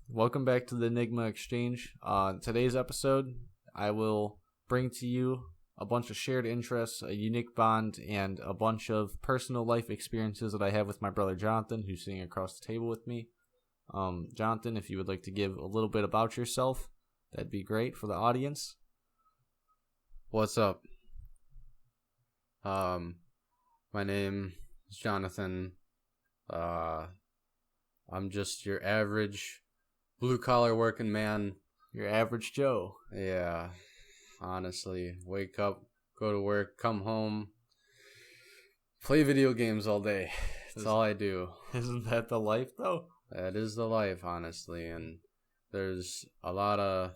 Welcome back to the Enigma Exchange. Today's episode, I will bring to you a bunch of shared interests, a unique bond, and a bunch of personal life experiences that I have with my brother Jonathan, who's sitting across the table with me. Jonathan, if you would like to give a little bit about yourself, that'd be great for the audience. What's up? My name is Jonathan. I'm just your average blue-collar working man. Your average Joe. Yeah, honestly. Wake up, go to work, come home, play video games all day. That's all I do. Isn't that the life, though? That is the life, honestly. And there's a lot of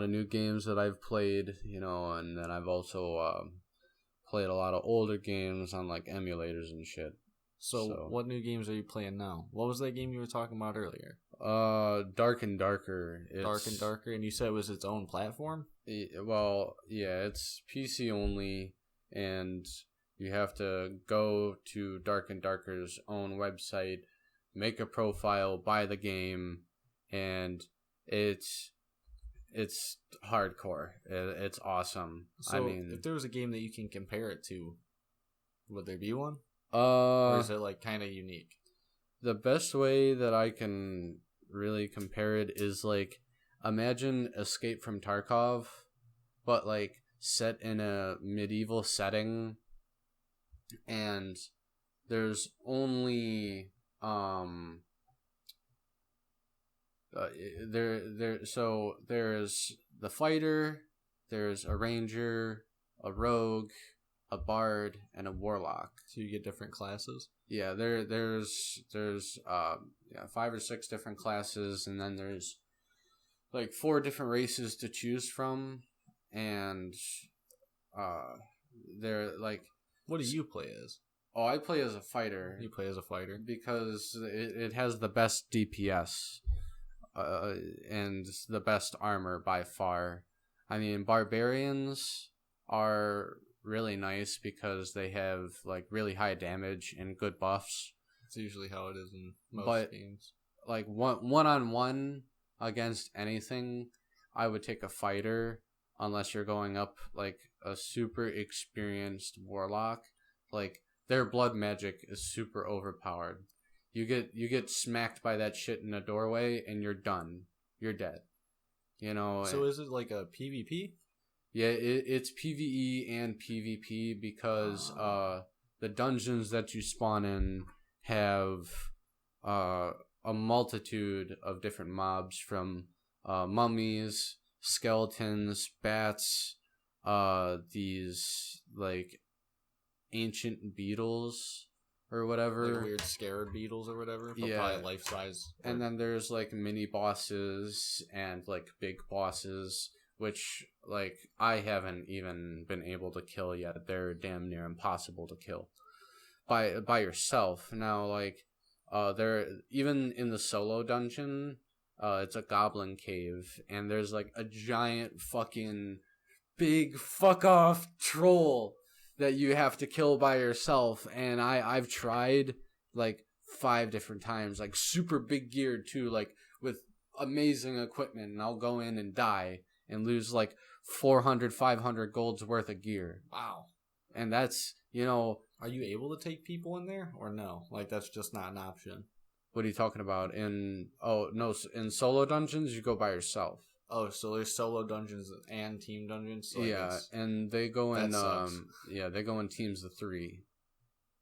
new games that I've played, and then I've also played a lot of older games on like emulators and shit. So what new games are you playing now? What was that game you were talking about earlier? Dark and Darker. Dark and Darker, and you said it was its own platform? Well, yeah, it's PC only, and you have to go to Dark and Darker's own website, make a profile, buy the game, and it's hardcore. It's awesome. So, if there was a game that you can compare it to, would there be one? Or or is it like kind of unique? The best way that I can really compare it is like, imagine Escape from Tarkov, but like set in a medieval setting, and there's only so there's the fighter, there's a ranger, a rogue, a bard, and a warlock. So you get different classes? Yeah, there's 5 or 6 different classes, and then there's like 4 different races to choose from, and they're like. What do you play as? Oh, I play as a fighter. You play as a fighter because it has the best DPS, and the best armor by far. I mean, barbarians are really nice because they have like really high damage and good buffs. It's usually how it is in most games. Like one-on-one against anything, I would take a fighter, unless you're going up like a super experienced warlock. Like, their blood magic is super overpowered. You get smacked by that shit in a doorway and you're done. You're dead. So is it like a PvP? Yeah, it's PvE and PvP because the dungeons that you spawn in have a multitude of different mobs, from mummies, skeletons, bats, these like ancient beetles or whatever, like weird scarab beetles or whatever, but yeah, probably life size. And then there's like mini bosses and like big bosses, which like I haven't even been able to kill yet. They're damn near impossible to kill by yourself. Now, like they're even in the solo dungeon. It's a goblin cave, and there's like a giant fucking big fuck off troll that you have to kill by yourself. And I've tried like 5 different times, like super big gear too, like with amazing equipment, and I'll go in and die and lose like 400, 500 gold's worth of gear. Wow. And that's, Are you able to take people in there or no? Like, that's just not an option. What are you talking about? In solo dungeons, you go by yourself. Oh, so there's solo dungeons and team dungeons? So yeah, and they go in they go in teams of 3.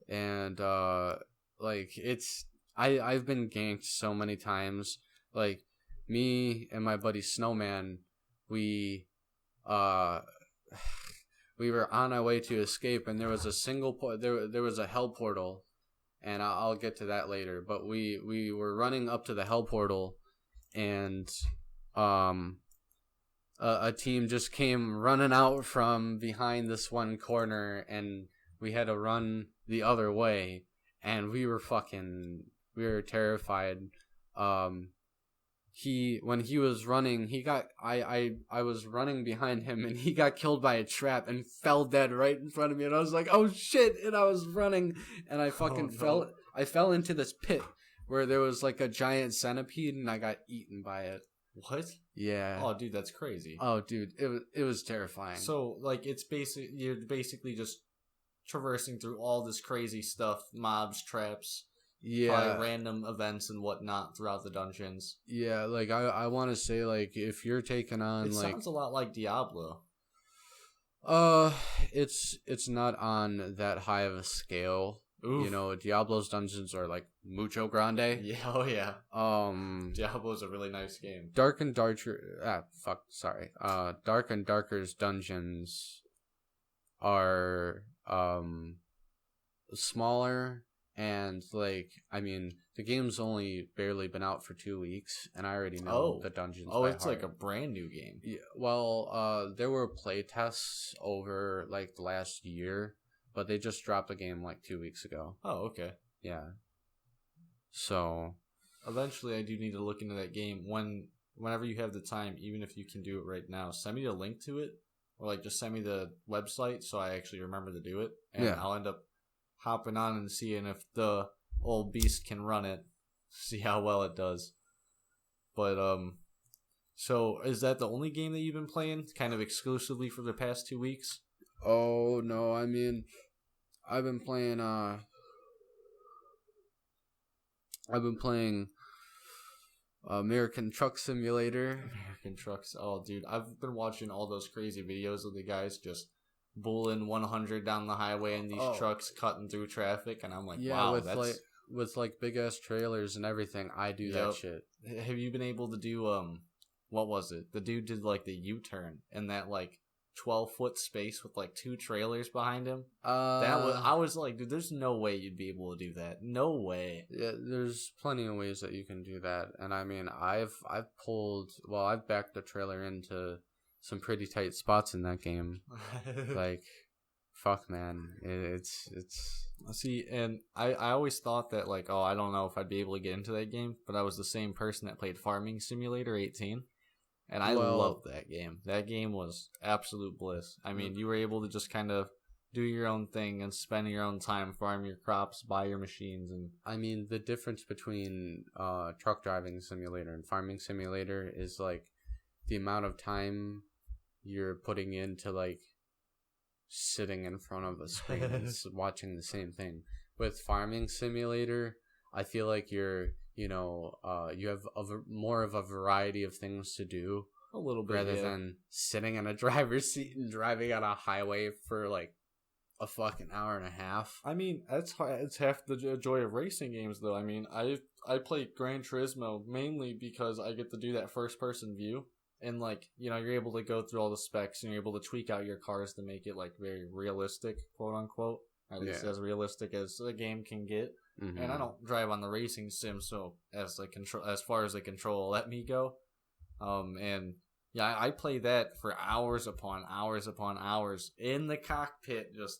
And like I've been ganked so many times. Like, me and my buddy Snowman, we were on our way to escape, and there was a there was a hell portal, and I'll get to that later. But we were running up to the hell portal, and a team just came running out from behind this one corner, and we had to run the other way, and we were terrified. When he was running, I was running behind him, and he got killed by a trap and fell dead right in front of me, and I was like, oh shit, and I was running, and I fell into this pit where there was like a giant centipede and I got eaten by it. What? Yeah. Oh, dude, that's crazy. Oh, dude, it was terrifying. So, like, you're basically just traversing through all this crazy stuff, mobs, traps, probably random events and whatnot throughout the dungeons. Yeah, like, I want to say, like, if you're taking on, it sounds a lot like Diablo. It's not on that high of a scale. Oof. You know, Diablo's dungeons are like mucho grande. Yeah, oh yeah. Diablo's a really nice game. Dark and Darker's dungeons are smaller, and like, I mean, the game's only barely been out for 2 weeks, and I already know the dungeons. Oh, it's heart. Like a brand new game. Yeah, well, there were play tests over like the last year, but they just dropped the game like 2 weeks ago. Oh, okay. Yeah. So eventually, I do need to look into that game whenever you have the time, even if you can do it right now. Send me a link to it, or like just send me the website so I actually remember to do it, and I'll end up hopping on and seeing if the old beast can run it, see how well it does. But so is that the only game that you've been playing, kind of exclusively for the past 2 weeks? Oh no, I mean, I've been playing American Truck Simulator. American Trucks. Oh, dude, I've been watching all those crazy videos of the guys just bulling 100 down the highway in these trucks cutting through traffic, and I'm like, wow, with big ass trailers and everything. I do that shit. Have you been able to do what was it? The dude did like the U-turn in that like 12-foot space with like 2 trailers behind him. I was like, dude, there's no way you'd be able to do that. No way. Yeah, there's plenty of ways that you can do that, and I mean, I've backed the trailer into some pretty tight spots in that game. Like, fuck, man, it's. See, and I always thought that like, oh, I don't know if I'd be able to get into that game, but I was the same person that played Farming Simulator 18. And I loved that game. That game was absolute bliss. I mean, you were able to just kind of do your own thing and spend your own time, farm your crops, buy your machines. And I mean, the difference between truck driving simulator and farming simulator is like the amount of time you're putting into like sitting in front of a screen and watching the same thing. With farming simulator, I feel like you have more of a variety of things to do. A little bit, rather than sitting in a driver's seat and driving on a highway for like a fucking hour and a half. I mean, it's half the joy of racing games, though. I mean, I play Gran Turismo mainly because I get to do that first person view, and like, you know, you're able to go through all the specs and you're able to tweak out your cars to make it like very realistic, quote unquote, at least as realistic as the game can get. Mm-hmm. And I don't drive on the racing sim, so as far as the control let me go. And yeah, I play that for hours upon hours in the cockpit, just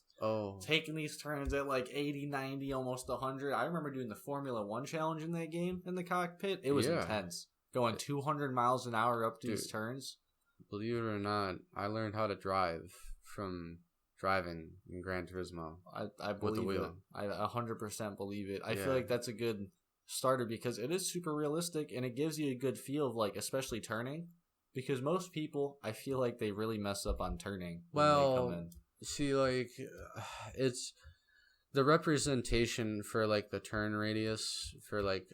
taking these turns at like 80, 90, almost 100. I remember doing the Formula 1 challenge in that game in the cockpit. It was intense. Going 200 miles an hour up these turns. Believe it or not, I learned how to drive from driving in Gran Turismo. I believe it. I 100% believe it. I feel like that's a good starter because it is super realistic and it gives you a good feel of like, especially turning, because most people, I feel like they really mess up on turning when they come in. See, like, it's the representation for like the turn radius for like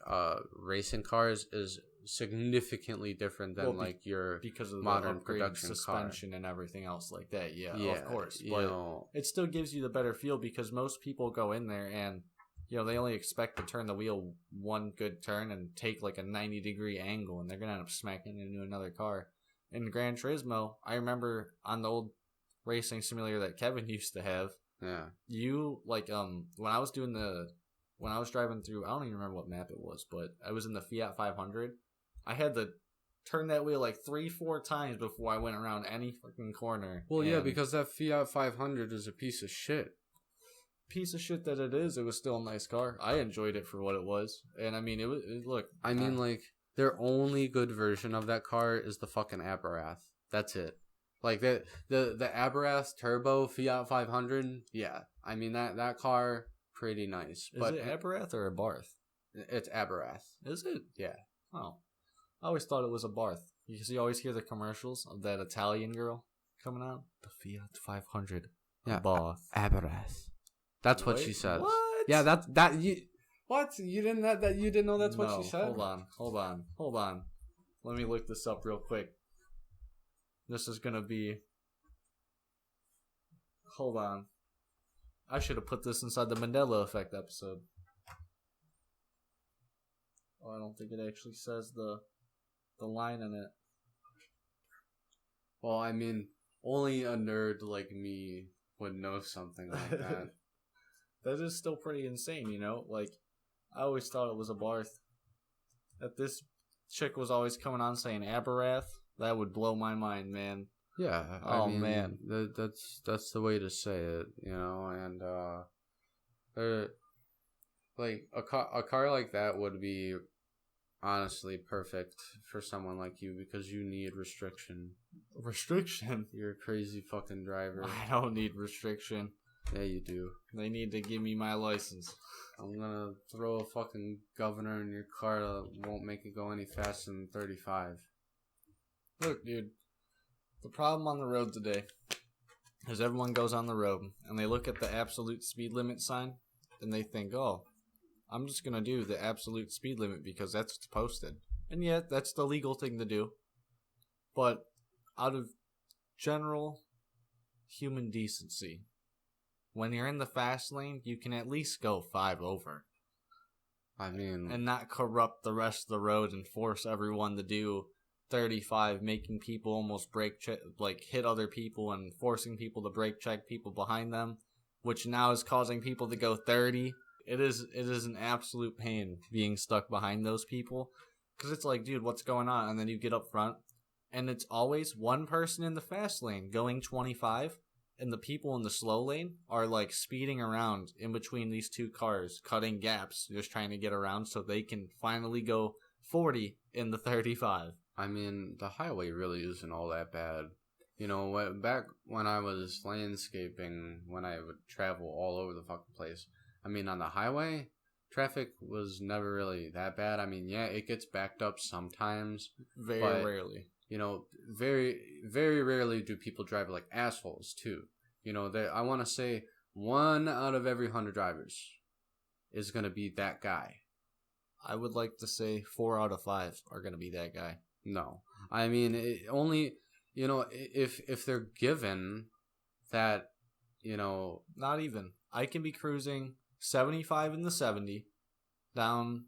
racing cars is significantly different than like your because of modern the production suspension car. And everything else like that. Yeah, of course. But it still gives you the better feel because most people go in there and, you know, they only expect to turn the wheel one good turn and take like a 90-degree angle, and they're gonna end up smacking into another car. In Gran Turismo, I remember on the old racing simulator that Kevin used to have. Yeah. You like when I was driving through, I don't even remember what map it was, but I was in the Fiat 500. I had to turn that wheel like 3-4 times before I went around any fucking corner. Well, yeah, because that Fiat 500 is a piece of shit. Piece of shit that it is, it was still a nice car. I enjoyed it for what it was. And I mean, like, their only good version of that car is the fucking Aberrath. That's it. Like, the Aberrath Turbo Fiat 500, yeah. I mean, that car, pretty nice. Is it Aberrath or a Barth? It's Aberath. Is it? Yeah. Oh. I always thought it was a Barth. Because you always hear the commercials of that Italian girl coming out. The Fiat 500. Yeah. Barth. Aberath. That's what she says. What? Yeah, you. What? You didn't know that's what she said? Hold on. Let me look this up real quick. This is gonna be. Hold on. I should have put this inside the Mandela Effect episode. Oh, I don't think it actually says the line in it. Well, I mean, only a nerd like me would know something like that. That is still pretty insane, you know? Like, I always thought it was a Barth. That this chick was always coming on saying Aberath. That would blow my mind, man. Yeah. I mean, man. That's the way to say it, you know? And, like, a car like that would be honestly perfect for someone like you because you need restriction. Restriction? You're a crazy fucking driver. I don't need restriction. Yeah, you do. They need to give me my license. I'm gonna throw a fucking governor in your car that won't make it go any faster than 35. Look, dude. The problem on the road today is everyone goes on the road and they look at the absolute speed limit sign and they think, oh, I'm just going to do the absolute speed limit because that's what's posted. And yet, that's the legal thing to do. But out of general human decency, when you're in the fast lane, you can at least go 5 over. I mean... And not corrupt the rest of the road and force everyone to do 35, making people almost hit other people and forcing people to brake check people behind them, which now is causing people to go 30. It is an absolute pain being stuck behind those people because it's like, dude, what's going on? And then you get up front and it's always one person in the fast lane going 25 and the people in the slow lane are like speeding around in between these two cars, cutting gaps, just trying to get around so they can finally go 40 in the 35. I mean, the highway really isn't all that bad. You know, back when I was landscaping, when I would travel all over the fucking place, I mean, on the highway, traffic was never really that bad. I mean, yeah, it gets backed up sometimes. Very rarely. You know, very, very rarely do people drive like assholes, too. You know, I want to say 1 out of every 100 drivers is going to be that guy. I would like to say 4 out of 5 are going to be that guy. No. I mean, only, you know, if they're given that, you know... Not even. I can be cruising 75 in the 70 down,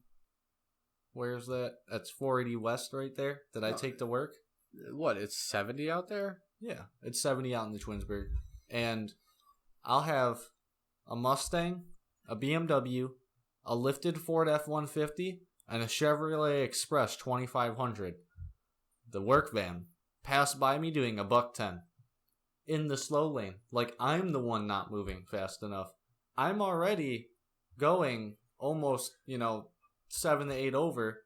where's that? That's 480 West right there that I take to work. What, it's 70 out there? Yeah, it's 70 out in the Twinsburg. And I'll have a Mustang, a BMW, a lifted Ford F-150, and a Chevrolet Express 2500. The work van passed by me doing $110 in the slow lane. Like, I'm the one not moving fast enough. I'm already going almost, 7 to 8 over.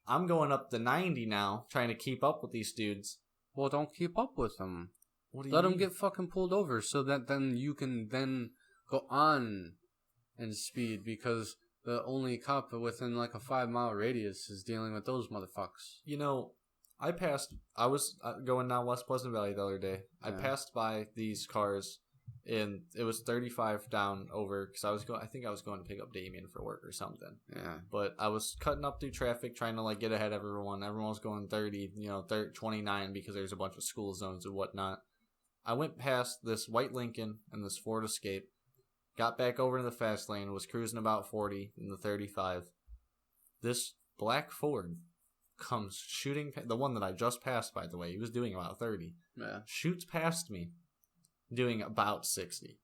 I'm going up to 90 now, trying to keep up with these dudes. Well, don't keep up with them. What do you Let mean? them get fucking pulled over so that then you can then go on and speed because the only cop within like a 5-mile radius is dealing with those motherfuckers. I was going down West Pleasant Valley the other day. Yeah. I passed by these cars, and it was 35 down over because I think I was going to pick up Damien for work or something. Yeah. But I was cutting up through traffic, trying to like get ahead of everyone. Everyone was going 30, 29 because there's a bunch of school zones and whatnot. I went past this white Lincoln and this Ford Escape, got back over to the fast lane, was cruising about 40 in the 35. This black Ford comes shooting, the one that I just passed, by the way, he was doing about 30. Yeah. Shoots past me, doing about 60.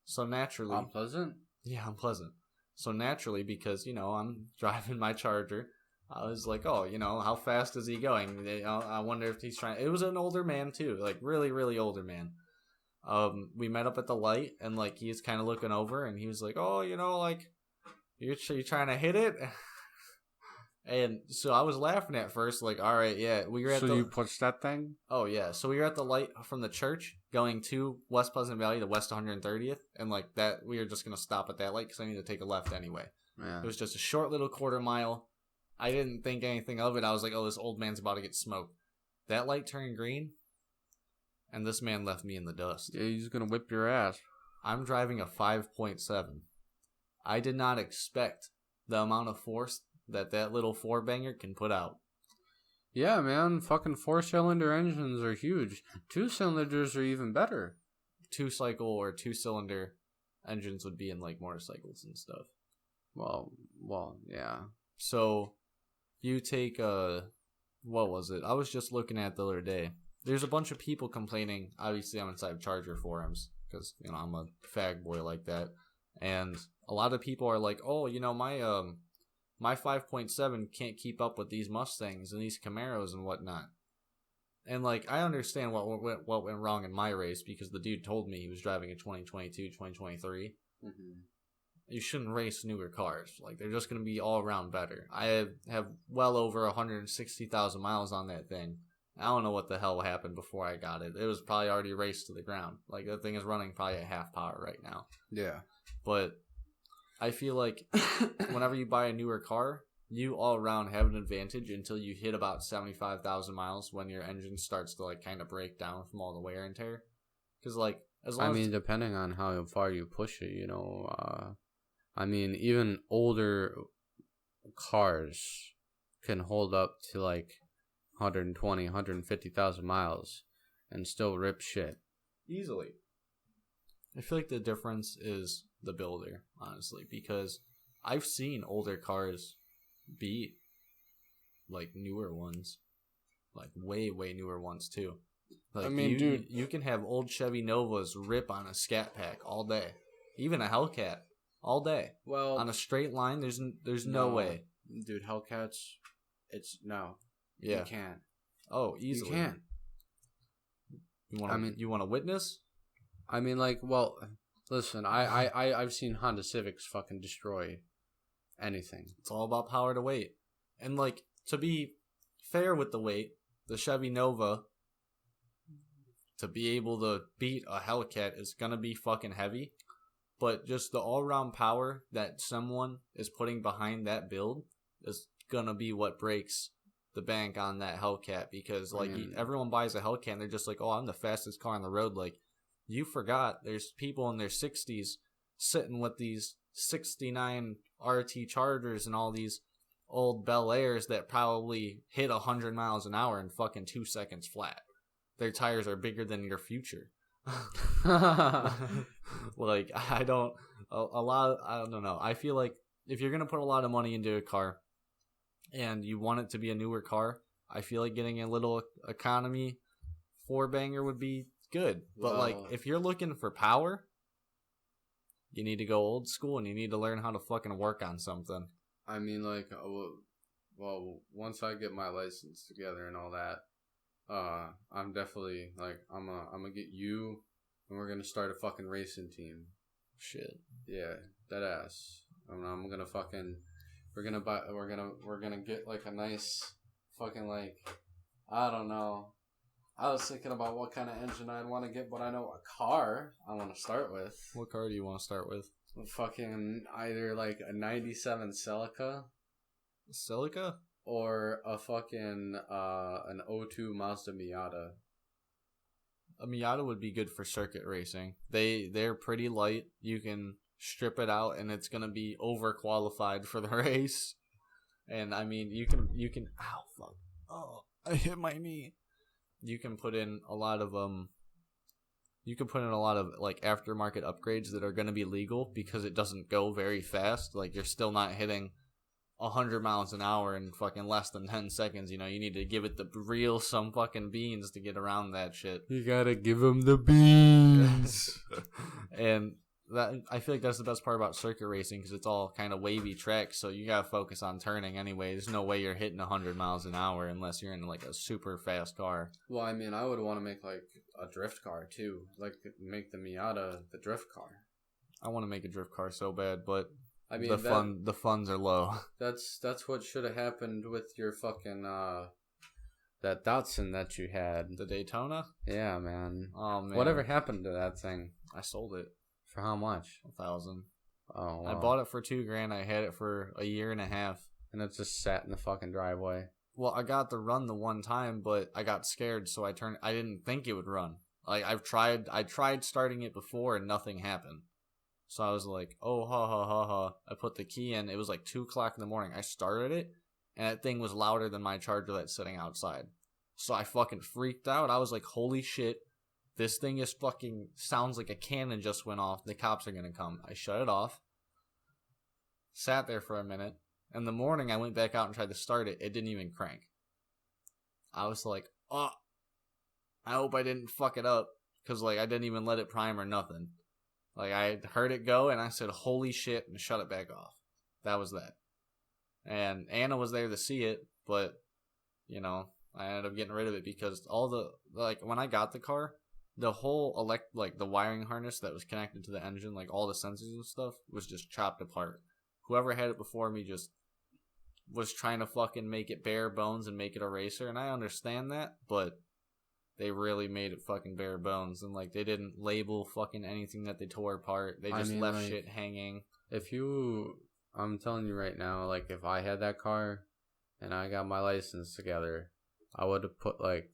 So naturally... Unpleasant? Yeah, unpleasant. So naturally, because, I'm driving my Charger, I was like, oh, how fast is he going? I wonder if he's trying... It was an older man, too. Like, really, really older man. We met up at the light, and, like, he was kind of looking over, and he was like, oh, you're trying to hit it? And so I was laughing at first, like, all right, yeah, we were at So you pushed that thing? Oh, yeah. So we were at the light from the church going to West Pleasant Valley to West 130th. And, like, that, we were just going to stop at that light because I need to take a left anyway. Yeah. It was just a short little quarter mile. I didn't think anything of it. I was like, oh, this old man's about to get smoked. That light turned green, and this man left me in the dust. Yeah, he's going to whip your ass. I'm driving a 5.7. I did not expect the amount of force that little four-banger can put out. Yeah, man. Fucking 4-cylinder engines are huge. 2-cylinders are even better. 2-cycle or 2-cylinder engines would be in, like, motorcycles and stuff. Well, yeah. So, you take what was it? I was just looking at the other day. There's a bunch of people complaining. Obviously, I'm inside Charger forums because, you know, I'm a fag boy like that. And a lot of people are like, oh, you know, my 5.7 can't keep up with these Mustangs and these Camaros and whatnot. And, like, I understand what went wrong in my race because the dude told me he was driving a 2022, 2023. Mm-hmm. You shouldn't race newer cars. Like, they're just going to be all around better. I have well over 160,000 miles on that thing. I don't know what the hell happened before I got it. It was probably already raced to the ground. Like, that thing is running probably at half power right now. Yeah. But I feel like whenever you buy a newer car, you all around have an advantage until you hit about 75,000 miles when your engine starts to, like, kind of break down from all the wear and tear. Because, like, as long as... depending on how far you push it, you know, even older cars can hold up to, like, 120, 150,000 miles and still rip shit. Easily. I feel like the difference is the builder, honestly, because I've seen older cars beat, like, newer ones. Like, way, way newer ones, too. Like, dude, you can have old Chevy Novas rip on a Scat Pack all day. Even a Hellcat. All day. Well, on a straight line, there's no way. Dude, Hellcats, no. Yeah. You can't. Oh, easily. You can't. You want to witness? I mean, like, well, listen, I've seen Honda Civics fucking destroy anything. It's all about power to weight. And, like, to be fair with the weight, the Chevy Nova, to be able to beat a Hellcat is going to be fucking heavy. But just the all-around power that someone is putting behind that build is going to be what breaks the bank on that Hellcat. Because, like, everyone buys a Hellcat and they're just like, oh, I'm the fastest car on the road. Like, you forgot there's people in their 60s sitting with these 69 RT Chargers and all these old Bel Airs that probably hit 100 miles an hour in fucking 2 seconds flat. Their tires are bigger than your future. Like, I don't know. I feel like if you're going to put a lot of money into a car and you want it to be a newer car, I feel like getting a little economy 4-banger would be good. But, like, if you're looking for power, you need to go old school and you need to learn how to fucking work on something. I mean, like, well, once I get my license together and all that, I'm definitely, like, I'm gonna get you, and we're gonna start a fucking racing team. Shit. Yeah, dead ass. I'm gonna fucking, we're gonna get, like, a nice fucking, like, I don't know. I was thinking about what kind of engine I'd want to get, but I know a car I want to start with. What car do you want to start with? Fucking either, like, a 97 Celica. Celica? Or a fucking, an 02 Mazda Miata. A Miata would be good for circuit racing. They're pretty light. You can strip it out and it's going to be overqualified for the race. And, I mean, you can, ow, fuck. Oh, I hit my knee. You can put in a lot of, like, aftermarket upgrades that are going to be legal because it doesn't go very fast. Like, you're still not hitting 100 miles an hour in fucking less than 10 seconds. You know, you need to give it the real some fucking beans to get around that shit. You gotta give them the beans. And that, I feel like that's the best part about circuit racing because it's all kind of wavy tracks, so you gotta focus on turning anyway. There's no way you're hitting 100 miles an hour unless you're in, like, a super fast car. Well, I mean, I would want to make, like, a drift car too. Like, make the Miata the drift car. I want to make a drift car so bad, but I mean, the funds are low. That's what should have happened with your fucking that Datsun that you had. The Daytona? Yeah, man. Oh man. Whatever happened to that thing? I sold it. For how much? $1,000. Oh, wow. I bought it for $2,000. I had it for a year and a half. And it just sat in the fucking driveway. Well, I got the run the one time, but I got scared, so I didn't think it would run. Like I tried starting it before and nothing happened. So I was like, oh ha ha ha ha. I put the key in. It was like 2:00 in the morning. I started it, and that thing was louder than my charger that's sitting outside. So I fucking freaked out. I was like, holy shit, this thing is fucking sounds like a cannon just went off. The cops are gonna come. I shut it off. Sat there for a minute. In the morning, I went back out and tried to start it. It didn't even crank. I was like, oh, I hope I didn't fuck it up. Because, like, I didn't even let it prime or nothing. Like, I heard it go, and I said, holy shit, and shut it back off. That was that. And Anna was there to see it, but, you know, I ended up getting rid of it because when I got the car, the whole, the wiring harness that was connected to the engine, like, all the sensors and stuff, was just chopped apart. Whoever had it before me just was trying to fucking make it bare bones and make it a racer, and I understand that, but they really made it fucking bare bones, and like they didn't label fucking anything that they tore apart. They just left shit hanging. I'm telling you right now, like if I had that car and I got my license together, I would have put like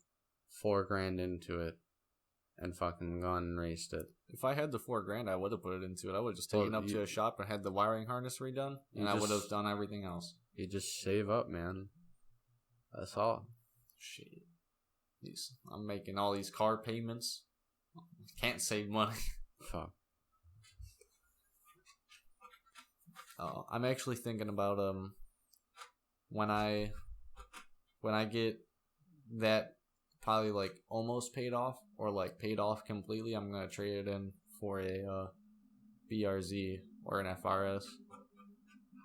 $4,000 into it and fucking gone and raced it. If I had the $4,000, I would have put it into it. I would have just taken it up to a shop and had the wiring harness redone, and I would have done everything else. You just save up, man. That's all. Shit. I'm making all these car payments. Can't save money. Fuck. I'm actually thinking about when I get that probably like almost paid off or like paid off completely, I'm gonna trade it in for a BRZ or an FRS.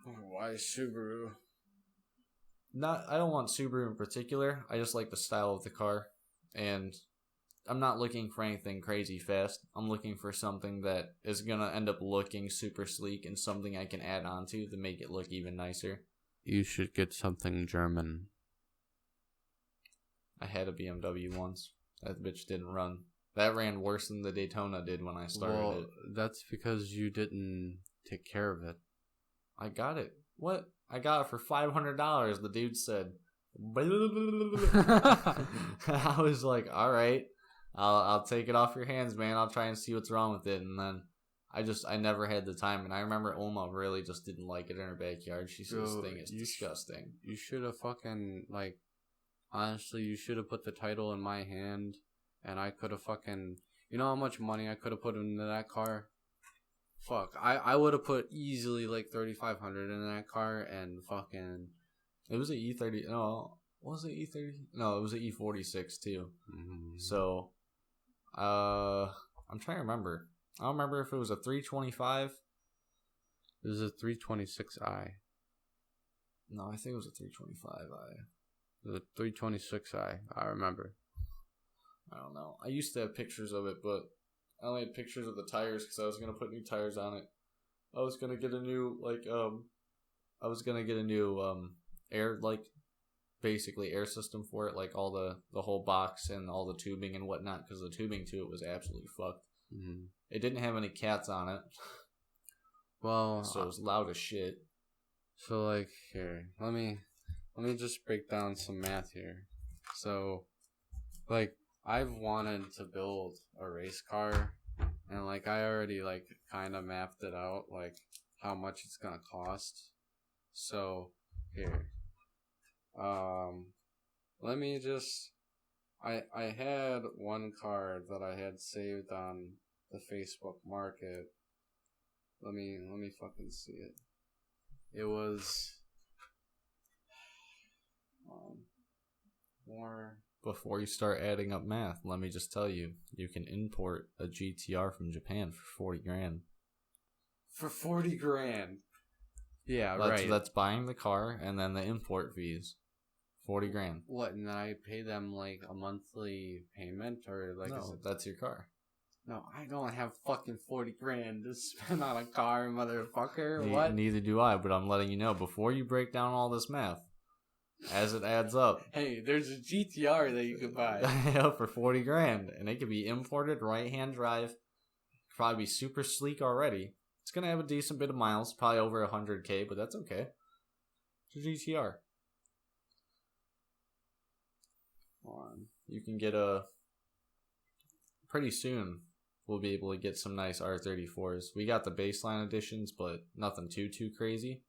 Why Subaru? I don't want Subaru in particular. I just like the style of the car, and I'm not looking for anything crazy fast. I'm looking for something that is gonna end up looking super sleek and something I can add on to make it look even nicer. You should get something German. I had a BMW once. That bitch didn't run. That ran worse than the Daytona did when I started it. That's because you didn't take care of it. I got it. What? I got it for $500, the dude said. I was like, alright, I'll take it off your hands, man. I'll try and see what's wrong with it. And then I never had the time. And I remember Oma really just didn't like it in her backyard. She said, this thing is disgusting. You should have fucking, like, honestly, you should have put the title in my hand. And I could have fucking, you know how much money I could have put into that car? Fuck, I would have put easily like $3,500 in that car and fucking. It was an E30. No, was it E30? No, it was an E46 too. Mm-hmm. So, I'm trying to remember. I don't remember if it was a 325. It was a 326i. No, I think it was a 325i. It was a 326i. I remember. I don't know. I used to have pictures of it, but I only had pictures of the tires because I was going to put new tires on it. I was going to get a new, air, basically air system for it, like all the whole box and all the tubing and whatnot, because the tubing to it was absolutely fucked. Mm-hmm. It didn't have any cats on it. Well, so it was loud as shit. So, like, here, let me just break down some math here. So, like, I've wanted to build a race car, and like I already like kind of mapped it out, like how much it's gonna cost. So here, let me just, I had one car that I had saved on the Facebook Market. Let me fucking see it. It was more. Before you start adding up math, let me just tell you, you can import a GTR from Japan for $40,000. For $40,000. Yeah, right. That's buying the car and then the import fees. $40,000. What? And I pay them like a monthly payment, or like? No, that's your car. No, I don't have fucking 40 grand to spend on a car, motherfucker. What? Neither do I, but I'm letting you know before you break down all this math, as it adds up. Hey, there's a GTR that you could buy. For 40 grand, and it could be imported, right-hand drive, probably be super sleek already. It's gonna have a decent bit of miles, probably over 100K, but that's okay. It's a GTR. Hold on. You can get pretty soon. We'll be able to get some nice R34s. We got the baseline editions, but nothing too crazy.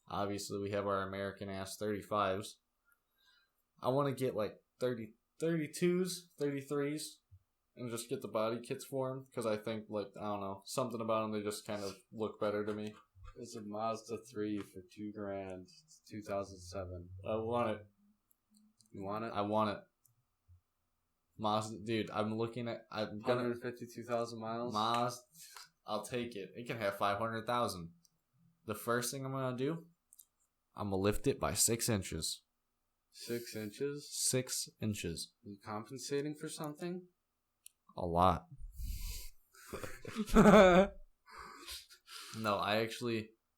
Obviously, we have our American ass 35s. I want to get like 32s, 33s, and just get the body kits for them because I think, like, I don't know, something about them, they just kind of look better to me. It's a Mazda 3 for 2 grand. It's 2007. I want it. You want it? I want it. Mazda, dude, I'm looking at. I'm gonna 152,000 miles. Mazda. I'll take it. It can have 500,000. The first thing I'm gonna do, I'm gonna lift it by 6 inches. 6 inches. 6 inches. Are you compensating for something? A lot. No, I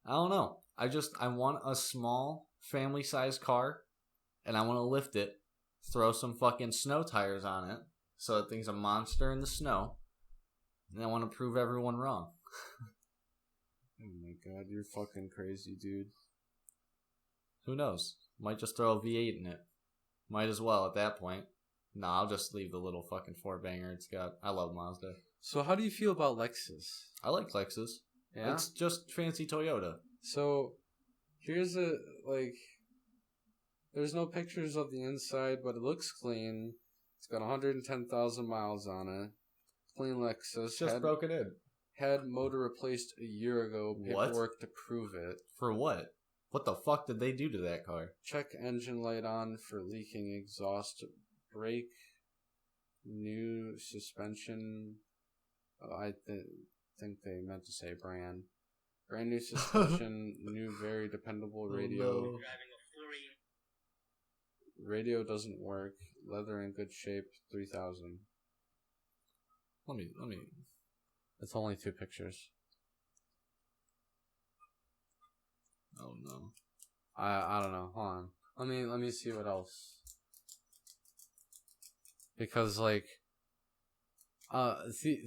don't know. I want a small family-sized car, and I want to lift it, throw some fucking snow tires on it, so that thing's a monster in the snow, and I want to prove everyone wrong. Oh my god, you're fucking crazy, dude. Who knows? Might just throw a V8 in it. Might as well at that point. No, I'll just leave the little fucking 4-banger it's got. I love Mazda. So how do you feel about Lexus? I like Lexus. Yeah? It's just fancy Toyota. So, here's there's no pictures of the inside, but it looks clean. It's got 110,000 miles on it. Clean Lexus. Just broken in. Had motor replaced a year ago. Paperwork to prove it. For what? What the fuck did they do to that car? Check engine light on for leaking exhaust. Brake. New suspension. I think they meant to say brand. Brand new suspension. New very dependable radio. No. Radio doesn't work. Leather in good shape. 3,000. Let me. It's only 2 pictures. Oh no. I don't know. Hold on. Let me see what else. Because like,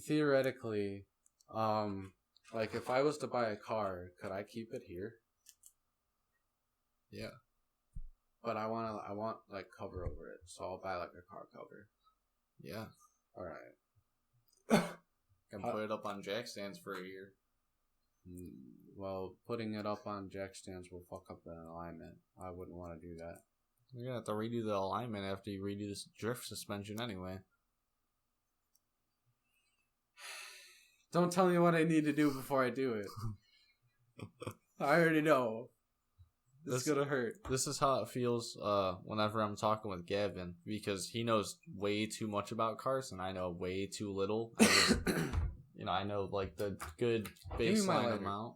theoretically, like if I was to buy a car, could I keep it here? Yeah. But I want like cover over it, so I'll buy like a car cover. Yeah. All right. Can put it up on jack stands for a year. Well, putting it up on jack stands will fuck up the alignment. I wouldn't want to do that. You're gonna have to redo the alignment after you redo this drift suspension anyway. Don't tell me what I need to do before I do it. I already know. It's gonna hurt. This is how it feels whenever I'm talking with Gavin, because he knows way too much about cars and I know way too little. I know like the good baseline amount.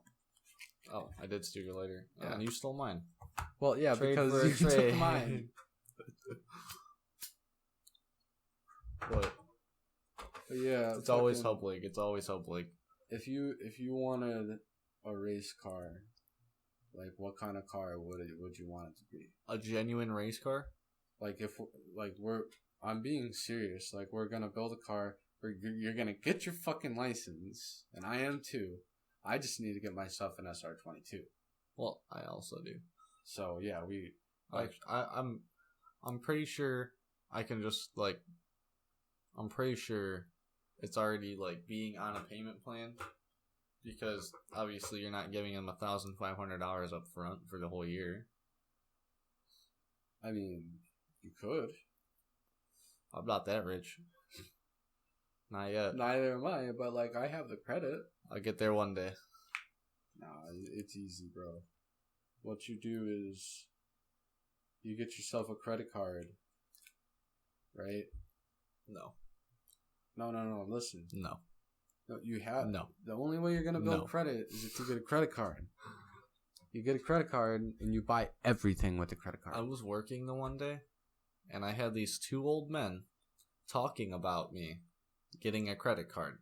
Oh, I did steal your lighter. Yeah, and you stole mine. Well, yeah, Trade because you took mine. But yeah, it's always public. It's always public. If you wanted a race car, like what kind of car would you want it to be? A genuine race car? Like I'm being serious. Like we're gonna build a car. You're gonna get your fucking license, and I am too. I just need to get myself an SR22. Well, I also do. So yeah, I'm pretty sure I can just like. I'm pretty sure it's already like being on a payment plan, because obviously you're not giving them $1,500 up front for the whole year. I mean, you could. I'm not that rich. Not yet. Neither am I, but like I have the credit. I'll get there one day. Nah, it's easy, bro. What you do is you get yourself a credit card, right? No. No. Listen. No. You have no. The only way you're gonna build credit is if you get a credit card. You get a credit card and you buy everything with the credit card. I was working the one day, and I had these 2 old men talking about me getting a credit card.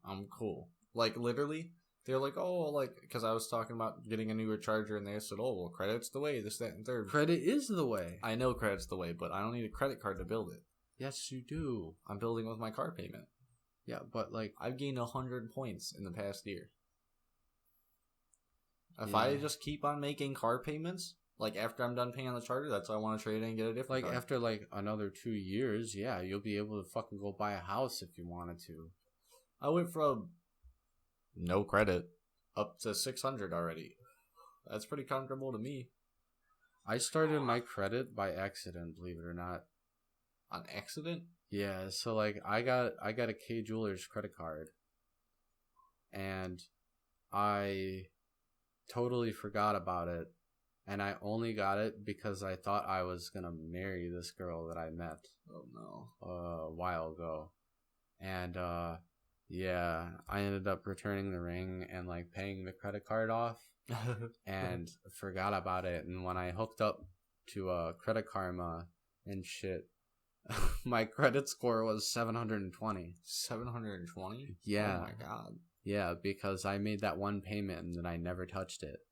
I'm cool. Like, literally, they're like, oh, like, because I was talking about getting a newer charger, and they said, oh, well, credit's the way, this, that, and third. Credit is the way. I know credit's the way, but I don't need a credit card to build it. Yes, you do. I'm building with my car payment. Yeah, but, like... I've gained 100 points in the past year. If Yeah. I just keep on making car payments, like, after I'm done paying on the charger, that's why I want to trade in and get a different Like, car. after, like, another 2 years, yeah, you'll be able to fucking go buy a house if you wanted to. I went from no credit up to 600 already. That's pretty comfortable to me. I started my credit by accident, believe it or not. On accident? Yeah, so, like, I got a K Jewelers credit card. And I totally forgot about it. And I only got it because I thought I was gonna marry this girl that I met Oh no. a while ago. And yeah, I ended up returning the ring and like paying the credit card off and forgot about it. And when I hooked up to Credit Karma and shit, my credit score was 720. 720? Yeah. Oh my god. Yeah, because I made that one payment and then I never touched it.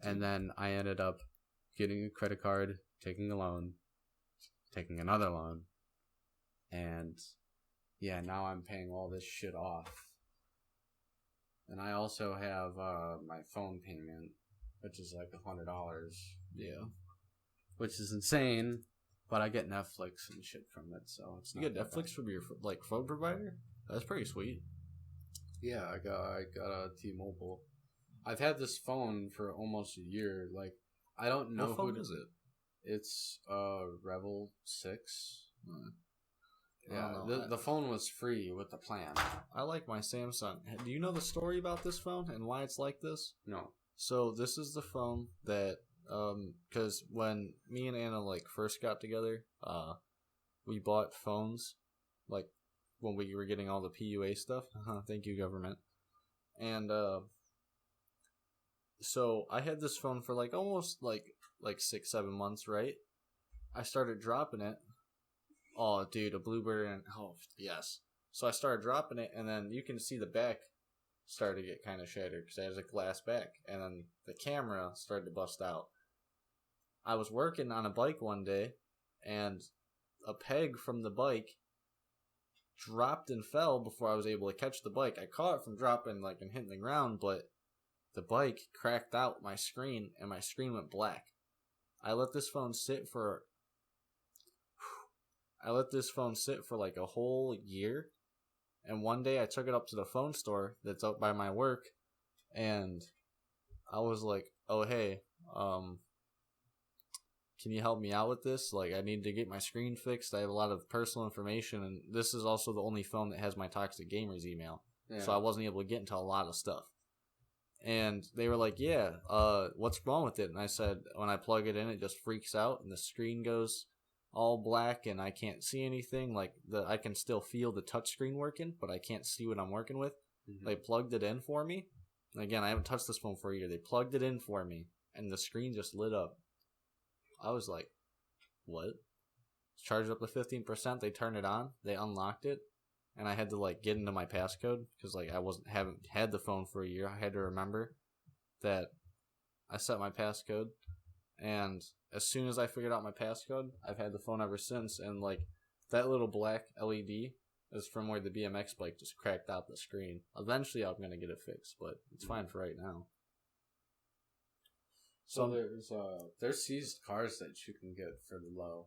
And then I ended up getting a credit card, taking a loan, taking another loan, and yeah, now I'm paying all this shit off. And I also have my phone payment, which is like $100. Yeah. Which is insane, but I get Netflix and shit from it, so it's You not get that Netflix from your like phone provider? That's pretty sweet. bad. Yeah, I got a T-Mobile. I've had this phone for almost a year. Like, I don't know What phone is it? It's Rebel 6. I Yeah, don't know. the phone was free with the plan. I like my Samsung. Do you know the story about this phone and why it's like this? No. So this is the phone that because when me and Anna like first got together, we bought phones like when we were getting all the PUA stuff. Thank you, government. And so I had this phone for like almost like 6-7 months, right? I started dropping it. Oh, dude, a bluebird and oh yes. So I started dropping it, and then you can see the back started to get kind of shattered because it has a glass back, and then the camera started to bust out. I was working on a bike one day, and a peg from the bike dropped and fell before I was able to catch the bike. I caught it from dropping like and hitting the ground, but the bike cracked out my screen, and my screen went black. I let this phone sit for like a whole year. And one day I took it up to the phone store that's up by my work, and I was like, oh, hey, can you help me out with this? Like, I need to get my screen fixed. I have a lot of personal information, and this is also the only phone that has my Toxic Gamers email. Yeah. So I wasn't able to get into a lot of stuff. And they were like, yeah, what's wrong with it? And I said, when I plug it in, it just freaks out, and the screen goes all black, and I can't see anything. Like, I can still feel the touchscreen working, but I can't see what I'm working with. Mm-hmm. They plugged it in for me. And again, I haven't touched this phone for a year. They plugged it in for me, and the screen just lit up. I was like, what? Charged up to 15%. They turned it on. They unlocked it, and I had to like get into my passcode because like haven't had the phone for a year. I had to remember that I set my passcode, and as soon as I figured out my passcode, I've had the phone ever since. And like that little black LED is from where the BMX bike just cracked out the screen. Eventually, I'm gonna get it fixed, but it's fine for right now. So there's seized cars that you can get for low.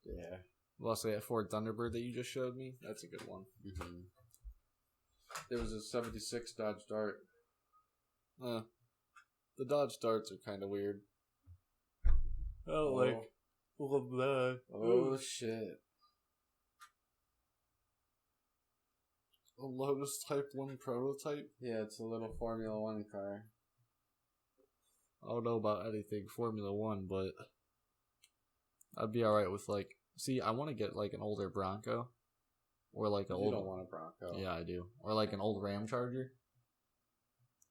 Yeah. Well, say that Ford Thunderbird that you just showed me. That's a good one. Mm-hmm. There was a 76 Dodge Dart. The Dodge Darts are kind of weird. Oh. Oh shit. A Lotus Type 1 prototype? Yeah, it's a little Formula 1 car. I don't know about anything Formula 1, but I'd be alright with like... See, I want to get like an older Bronco. Or like an old... You don't want a Bronco. Yeah, I do. Or like an old Ram Charger.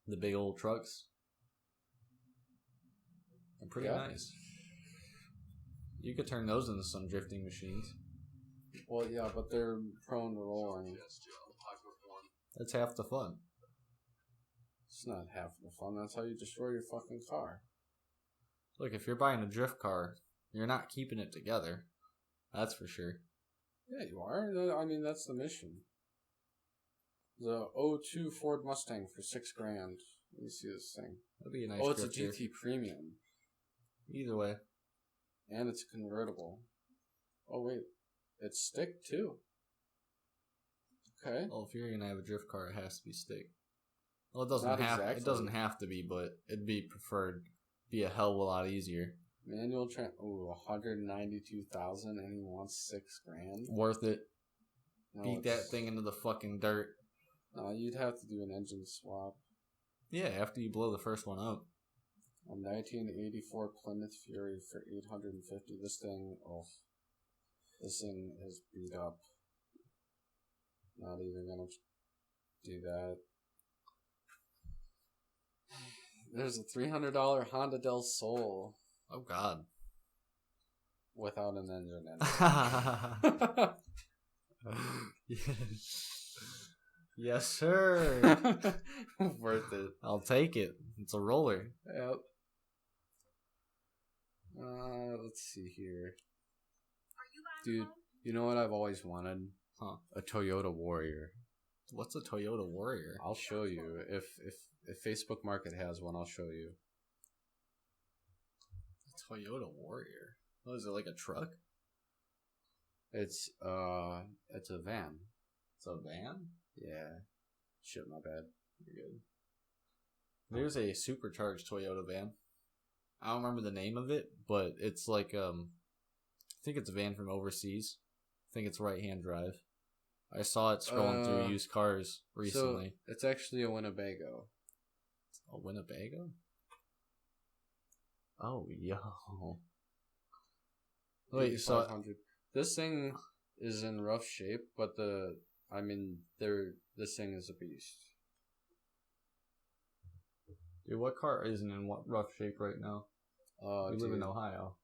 The big old trucks. They're pretty nice. You could turn those into some drifting machines. Well, yeah, but they're prone to rolling. That's half the fun. It's not half the fun. That's how you destroy your fucking car. Look, if you're buying a drift car, you're not keeping it together. That's for sure. Yeah, you are. I mean, that's the mission. The 02 Ford Mustang for $6,000. Let me see this thing. That'd be a nice. Oh, it's a drifter. GT Premium. Either way. And it's convertible. Oh, wait. It's stick, too. Okay. Well, if you're gonna have a drift car, it has to be stick. Well, it doesn't Not have. exactly. It doesn't have to be, but it'd be preferred. Be a hell of a lot easier. Manual Ooh, 192,000, and he wants $6,000. Worth it. No, Beat that thing into the fucking dirt. No, you'd have to do an engine swap. Yeah, after you blow the first one up. A 1984 Plymouth Fury for $850. This thing is beat up. Not even gonna do that. There's a $300 Honda Del Sol Oh God. without an engine in it. Yes, sir. Worth it. I'll take it. It's a roller. Yep. Let's see here. Dude, you know what I've always wanted? Huh? A Toyota Warrior. What's a Toyota Warrior? I'll show you. If Facebook Market has one, I'll show you. A Toyota Warrior. What is it, like a truck? It's a van. It's a van? Yeah. Shit, my bad. You're good. There's a supercharged Toyota van. I don't remember the name of it, but it's like I think it's a van from overseas. I think it's right-hand drive. I saw it scrolling through used cars recently. So it's actually a Winnebago. A Winnebago? Oh, yo. Wait, so this thing is in rough shape, but this thing is a beast. Dude, what car isn't in what rough shape right now? We live in Ohio.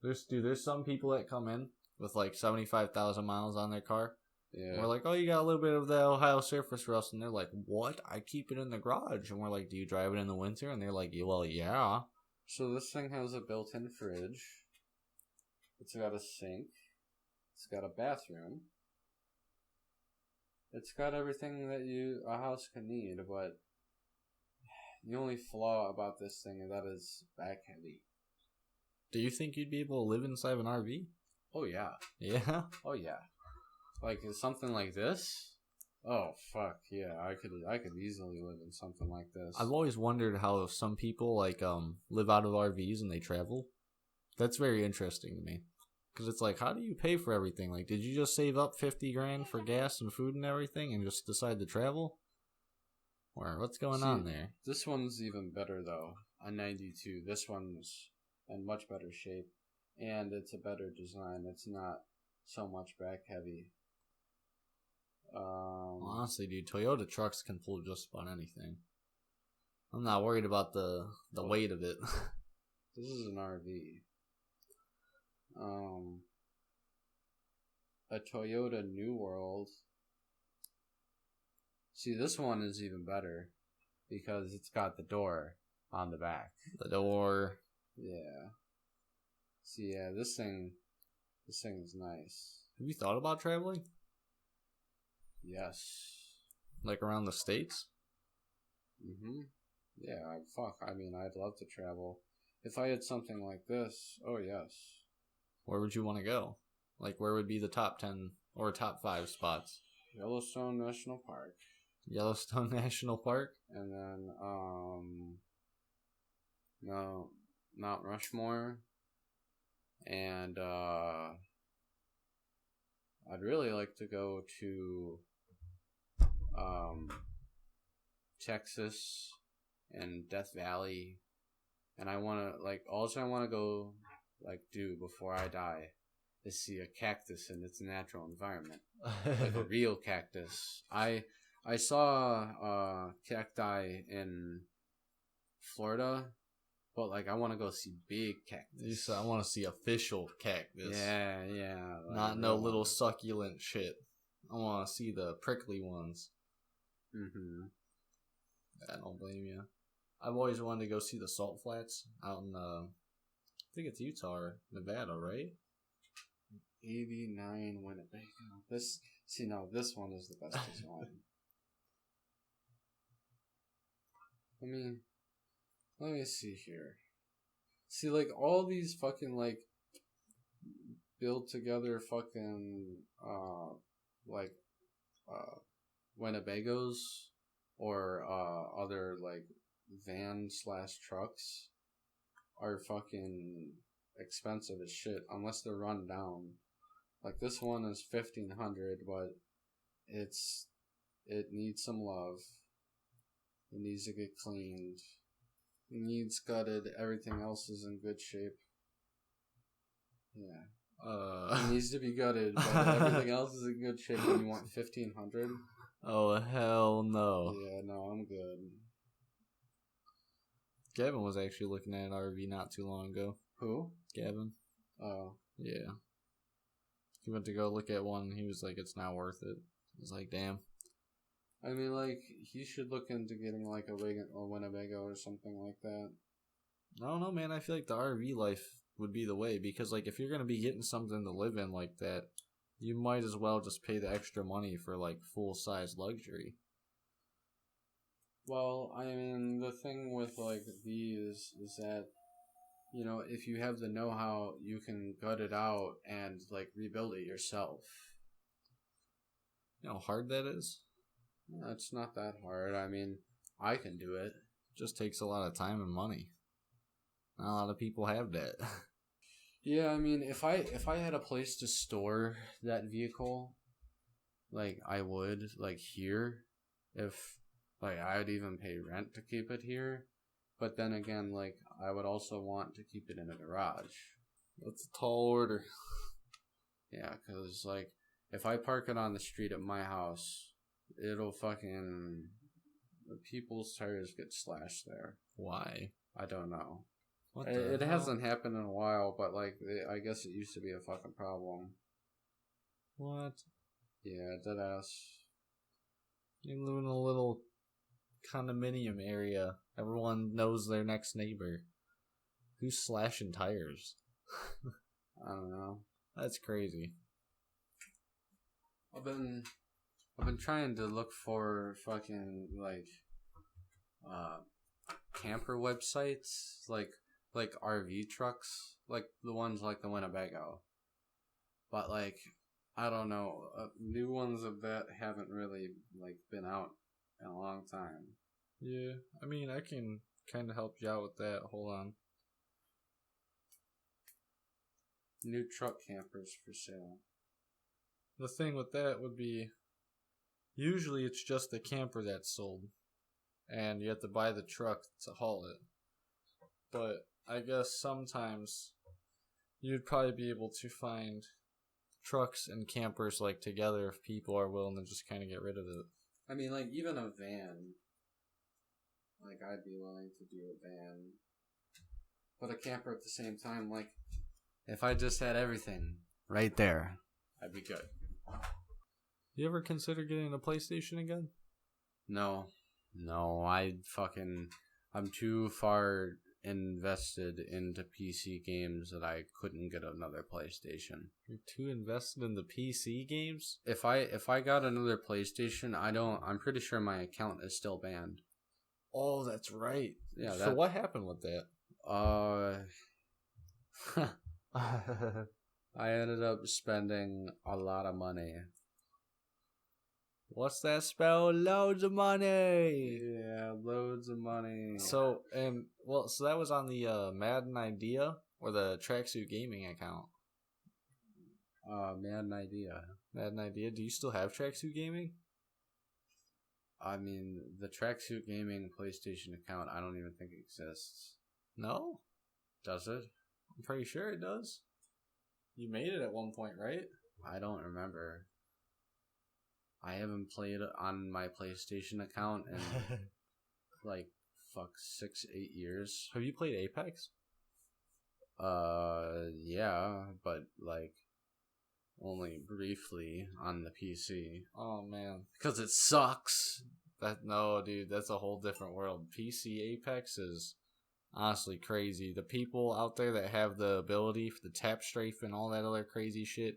There's some people that come in with like 75,000 miles on their car. Yeah. And we're like, oh, you got a little bit of the Ohio surface rust. And they're like, what? I keep it in the garage. And we're like, do you drive it in the winter? And they're like, well, yeah. So this thing has a built-in fridge. It's got a sink. It's got a bathroom. It's got everything that a house can need, but the only flaw about this thing is that it's back heavy. Do you think you'd be able to live inside of an RV? Oh yeah. Yeah? Oh yeah. Like something like this? Oh fuck yeah! I could easily live in something like this. I've always wondered how some people like live out of RVs and they travel. That's very interesting to me. Because it's like, how do you pay for everything? Like, did you just save up $50,000 for gas and food and everything and just decide to travel? Or what's going on there? This one's even better though. A 92. This one's in much better shape. And it's a better design. It's not so much back heavy. Well, honestly, dude, Toyota trucks can pull just about anything. I'm not worried about the weight of it. This is an RV. A Toyota New World. See, this one is even better because it's got the door on the back. The door. Yeah. See, yeah, this thing is nice. Have you thought about traveling? Yes. Like around the States? Mm-hmm. Yeah, I'd love to travel. If I had something like this, oh yes. Where would you want to go? Like, where would be the top 10 or top 5 spots? Yellowstone National Park. Yellowstone National Park? And then, no, Mount Rushmore. And, I'd really like to go to, Texas and Death Valley. And I want to go, do before I die is see a cactus in its natural environment. Like a real cactus. I saw cacti in Florida, But like, I want to go see big cactus. I want to see official cactus. Yeah. Like, Not no little succulent shit. I want to see the prickly ones. Mm-hmm. I don't blame you. I've always wanted to go see the salt flats out in, I think it's Utah or Nevada, right? 89 Winnebago. This one is the best design. Let me see here. See, like, all these fucking, like, built together fucking, Winnebagos or, other, like, van/trucks are fucking expensive as shit unless they're run down. Like, this one is $1,500, but it needs some love. It needs to get cleaned. It needs gutted. Everything else is in good shape. Yeah. It needs to be gutted, but everything else is in good shape. And you want $1,500? Oh, hell no. Yeah, no, I'm good. Gavin was actually looking at an RV not too long ago. Who? Gavin. Oh. Yeah. He went to go look at one, and he was like, it's not worth it. I was like, damn. I mean, like, he should look into getting, like, a Winnebago or something like that. I don't know, man. I feel like the RV life would be the way, because, like, if you're going to be getting something to live in like that, you might as well just pay the extra money for, like, full-size luxury. Well, I mean, the thing with, like, these is that, you know, if you have the know-how, you can gut it out and, like, rebuild it yourself. You know how hard that is? It's not that hard. I mean, I can do it. Just takes a lot of time and money. Not a lot of people have that. Yeah, I mean, if I had a place to store that vehicle, like, I would, like, here, if, like, I would even pay rent to keep it here, but then again, like, I would also want to keep it in a garage. That's a tall order. Yeah, because, like, if I park it on the street at my house, it'll fucking... people's tires get slashed there. Why? I don't know. What It hell? hasn't happened in a while, but, like, I guess it used to be a fucking problem. What? Yeah, deadass. You live in a little condominium area. Everyone knows their next neighbor. Who's slashing tires? I don't know. That's crazy. I've been trying to look for fucking, like, camper websites, like RV trucks, like the ones like the Winnebago. But, like, I don't know, new ones of that haven't really, like, been out in a long time. Yeah, I mean, I can kind of help you out with that. Hold on. New truck campers for sale. The thing with that would be, usually it's just the camper that's sold, and you have to buy the truck to haul it. But I guess sometimes you'd probably be able to find trucks and campers, like, together if people are willing to just kind of get rid of it. I mean, like, even a van. Like, I'd be willing to do a van. But a camper at the same time, like, if I just had everything right there, I'd be good. You ever consider getting a PlayStation again? No, I'm too far invested into PC games that I couldn't get another PlayStation. You're too invested in the PC games? If I got another PlayStation, I'm pretty sure my account is still banned. Oh, that's right. Yeah. So what happened with that? I ended up spending a lot of money. What's that spell? Loads of money. Yeah, loads of money. So that was on the Madden Idea or the Tracksuit Gaming account? Madden Idea. Madden Idea. Do you still have Tracksuit Gaming? I mean, the Tracksuit Gaming PlayStation account, I don't even think exists. No? Does it? I'm pretty sure it does. You made it at one point, right? I don't remember. I haven't played on my PlayStation account in like 6-8 years. Have you played Apex? Yeah, but like only briefly on the PC. Oh man, Because it sucks. no, dude, that's a whole different world. PC Apex is honestly crazy. The people out there that have the ability for the tap strafe and all that other crazy shit.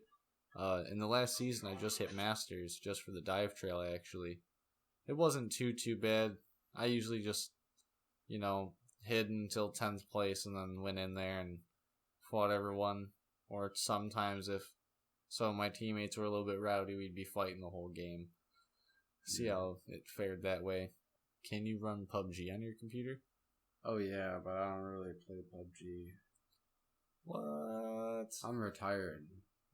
In the last season, I just hit Masters just for the dive trail. Actually, it wasn't too bad. I usually just, hid until 10th place and then went in there and fought everyone. Or sometimes if some of my teammates were a little bit rowdy, we'd be fighting the whole game. See how it fared that way. Can you run PUBG on your computer? Oh yeah, but I don't really play PUBG. What? I'm retired.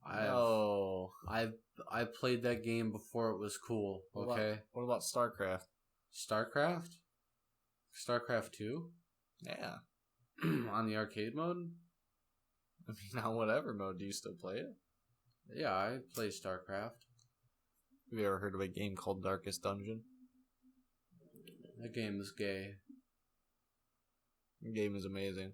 No. I played that game before it was cool. Okay. What about StarCraft? StarCraft? StarCraft 2? Yeah. On the arcade mode? I mean, on whatever mode, do you still play it? Yeah, I play StarCraft. Have you ever heard of a game called Darkest Dungeon? That game is gay. The game is amazing.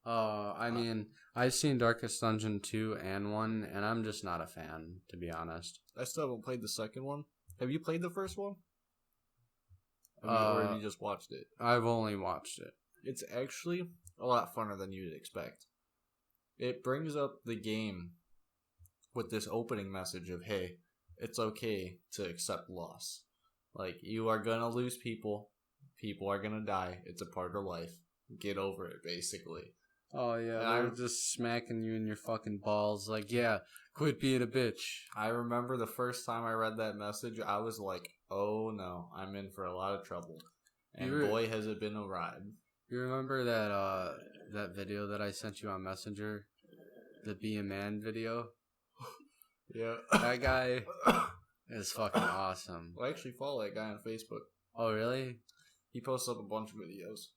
I mean, I've seen Darkest Dungeon 2 and 1, and I'm just not a fan, to be honest. I still haven't played the second one. Have you played the first one? Or have you just watched it? I've only watched it. It's actually a lot funner than you'd expect. It brings up the game with this opening message of, hey, it's okay to accept loss. Like, you are gonna lose people. People are gonna die. It's a part of life. Get over it, basically. Oh, yeah, they're just smacking you in your fucking balls. Like, yeah, quit being a bitch. I remember the first time I read that message, I was like, oh no, I'm in for a lot of trouble. And boy, has it been a ride. You remember that video that I sent you on Messenger? The Be a Man video? Yeah. That guy is fucking awesome. Well, I actually follow that guy on Facebook. Oh, really? He posts up a bunch of videos.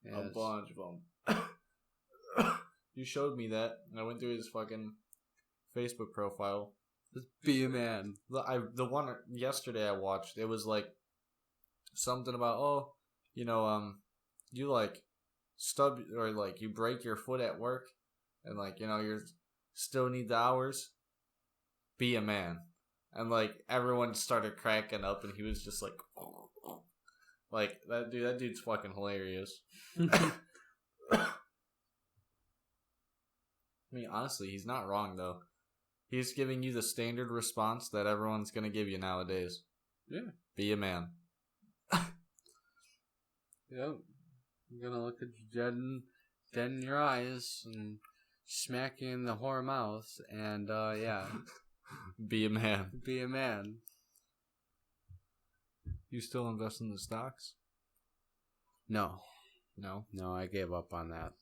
Yes. A bunch of them. You showed me that, and I went through his fucking Facebook profile. Just be a man. The one yesterday I watched, it was like something about, you like stub or like you break your foot at work, and like you still need the hours. Be a man, and like everyone started cracking up, and he was just like that dude. That dude's fucking hilarious. I mean, honestly, he's not wrong, though. He's giving you the standard response that everyone's going to give you nowadays. Yeah. Be a man. Yep. I'm going to look at you dead in your eyes and smack you in the whore mouth. And, yeah. Be a man. Be a man. You still invest in the stocks? No. No? No, I gave up on that.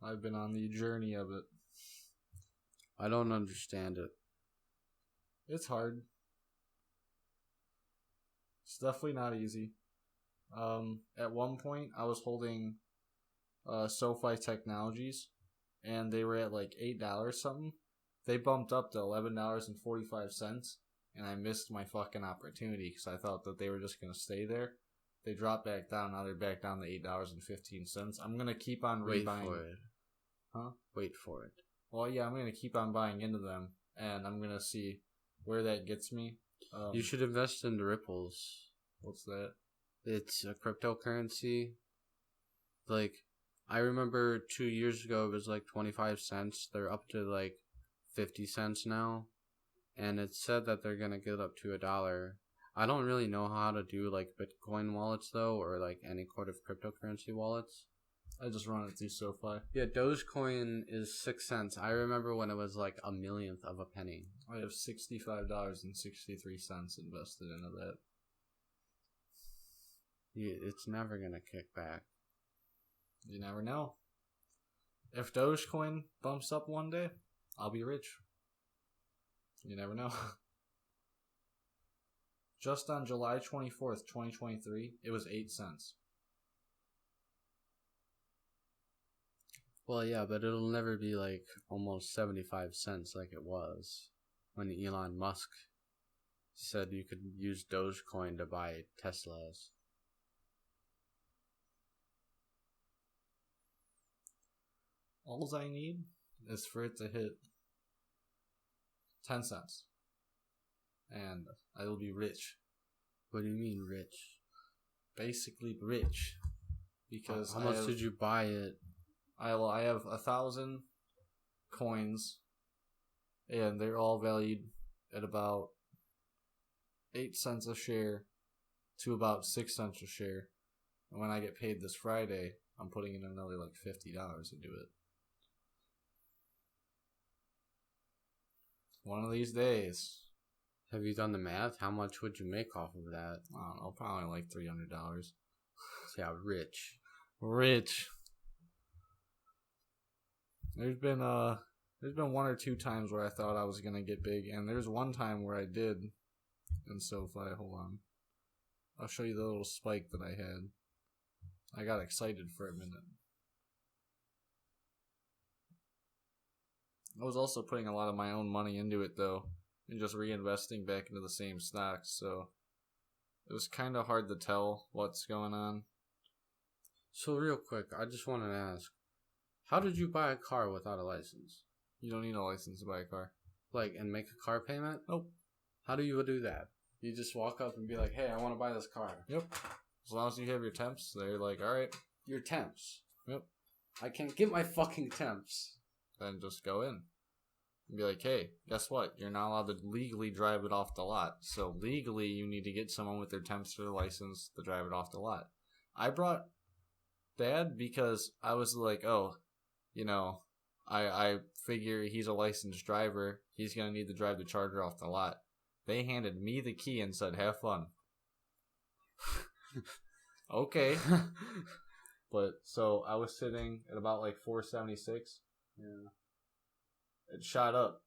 I've been on the journey of it. I don't understand it. It's hard. It's definitely not easy. At one point, I was holding SoFi Technologies, and they were at like $8 something. They bumped up to $11.45, and I missed my fucking opportunity because I thought that they were just going to stay there. They dropped back down. Now they're back down to $8.15. I'm going to keep on rebuying. Wait for it. Huh? Wait for it. Well, yeah, I'm going to keep on buying into them, and I'm going to see where that gets me. You should invest in the Ripples. What's that? It's a cryptocurrency. Like, I remember 2 years ago it was like 25 cents. They're up to like 50 cents now. And it said that they're going to get up to $1. I don't really know how to do like Bitcoin wallets though, or like any sort of cryptocurrency wallets. I just run it through SoFi. Yeah, Dogecoin is 6 cents. I remember when it was like a millionth of a penny. I have $65.63 invested into that. Yeah, it's never going to kick back. You never know. If Dogecoin bumps up one day, I'll be rich. You never know. Just on July 24th, 2023, it was 8 cents. Well, yeah, but it'll never be like almost 75 cents like it was when Elon Musk said you could use Dogecoin to buy Teslas. All I need is for it to hit 10 cents. And I will be rich. What do you mean rich? Basically rich. Because how much did you buy it? I have 1,000 coins, and they're all valued at about 8 cents a share to about 6 cents a share. And when I get paid this Friday, I'm putting in another like $50 to do it. One of these days. Have you done the math? How much would you make off of that? I don't know, probably like $300. Yeah, rich. Rich. There's been one or two times where I thought I was gonna get big, and there's one time where I did. And so if I hold on, I'll show you the little spike that I had. I got excited for a minute. I was also putting a lot of my own money into it though, and just reinvesting back into the same stocks, so it was kind of hard to tell what's going on. So real quick, I just wanted to ask, how did you buy a car without a license? You don't need a license to buy a car. Like, and make a car payment? Nope. How do you do that? You just walk up and be like, hey, I want to buy this car. Yep. As long as you have your temps, they're like, alright. Your temps. Yep. I can't get my fucking temps. Then just go in. And be like, hey, guess what? You're not allowed to legally drive it off the lot. So legally, you need to get someone with their temps or license to drive it off the lot. I brought Dad because I was like, oh, you know, I figure he's a licensed driver. He's going to need to drive the Charger off the lot. They handed me the key and said, have fun. Okay. But, so I was sitting at about like 476. Yeah. It shot up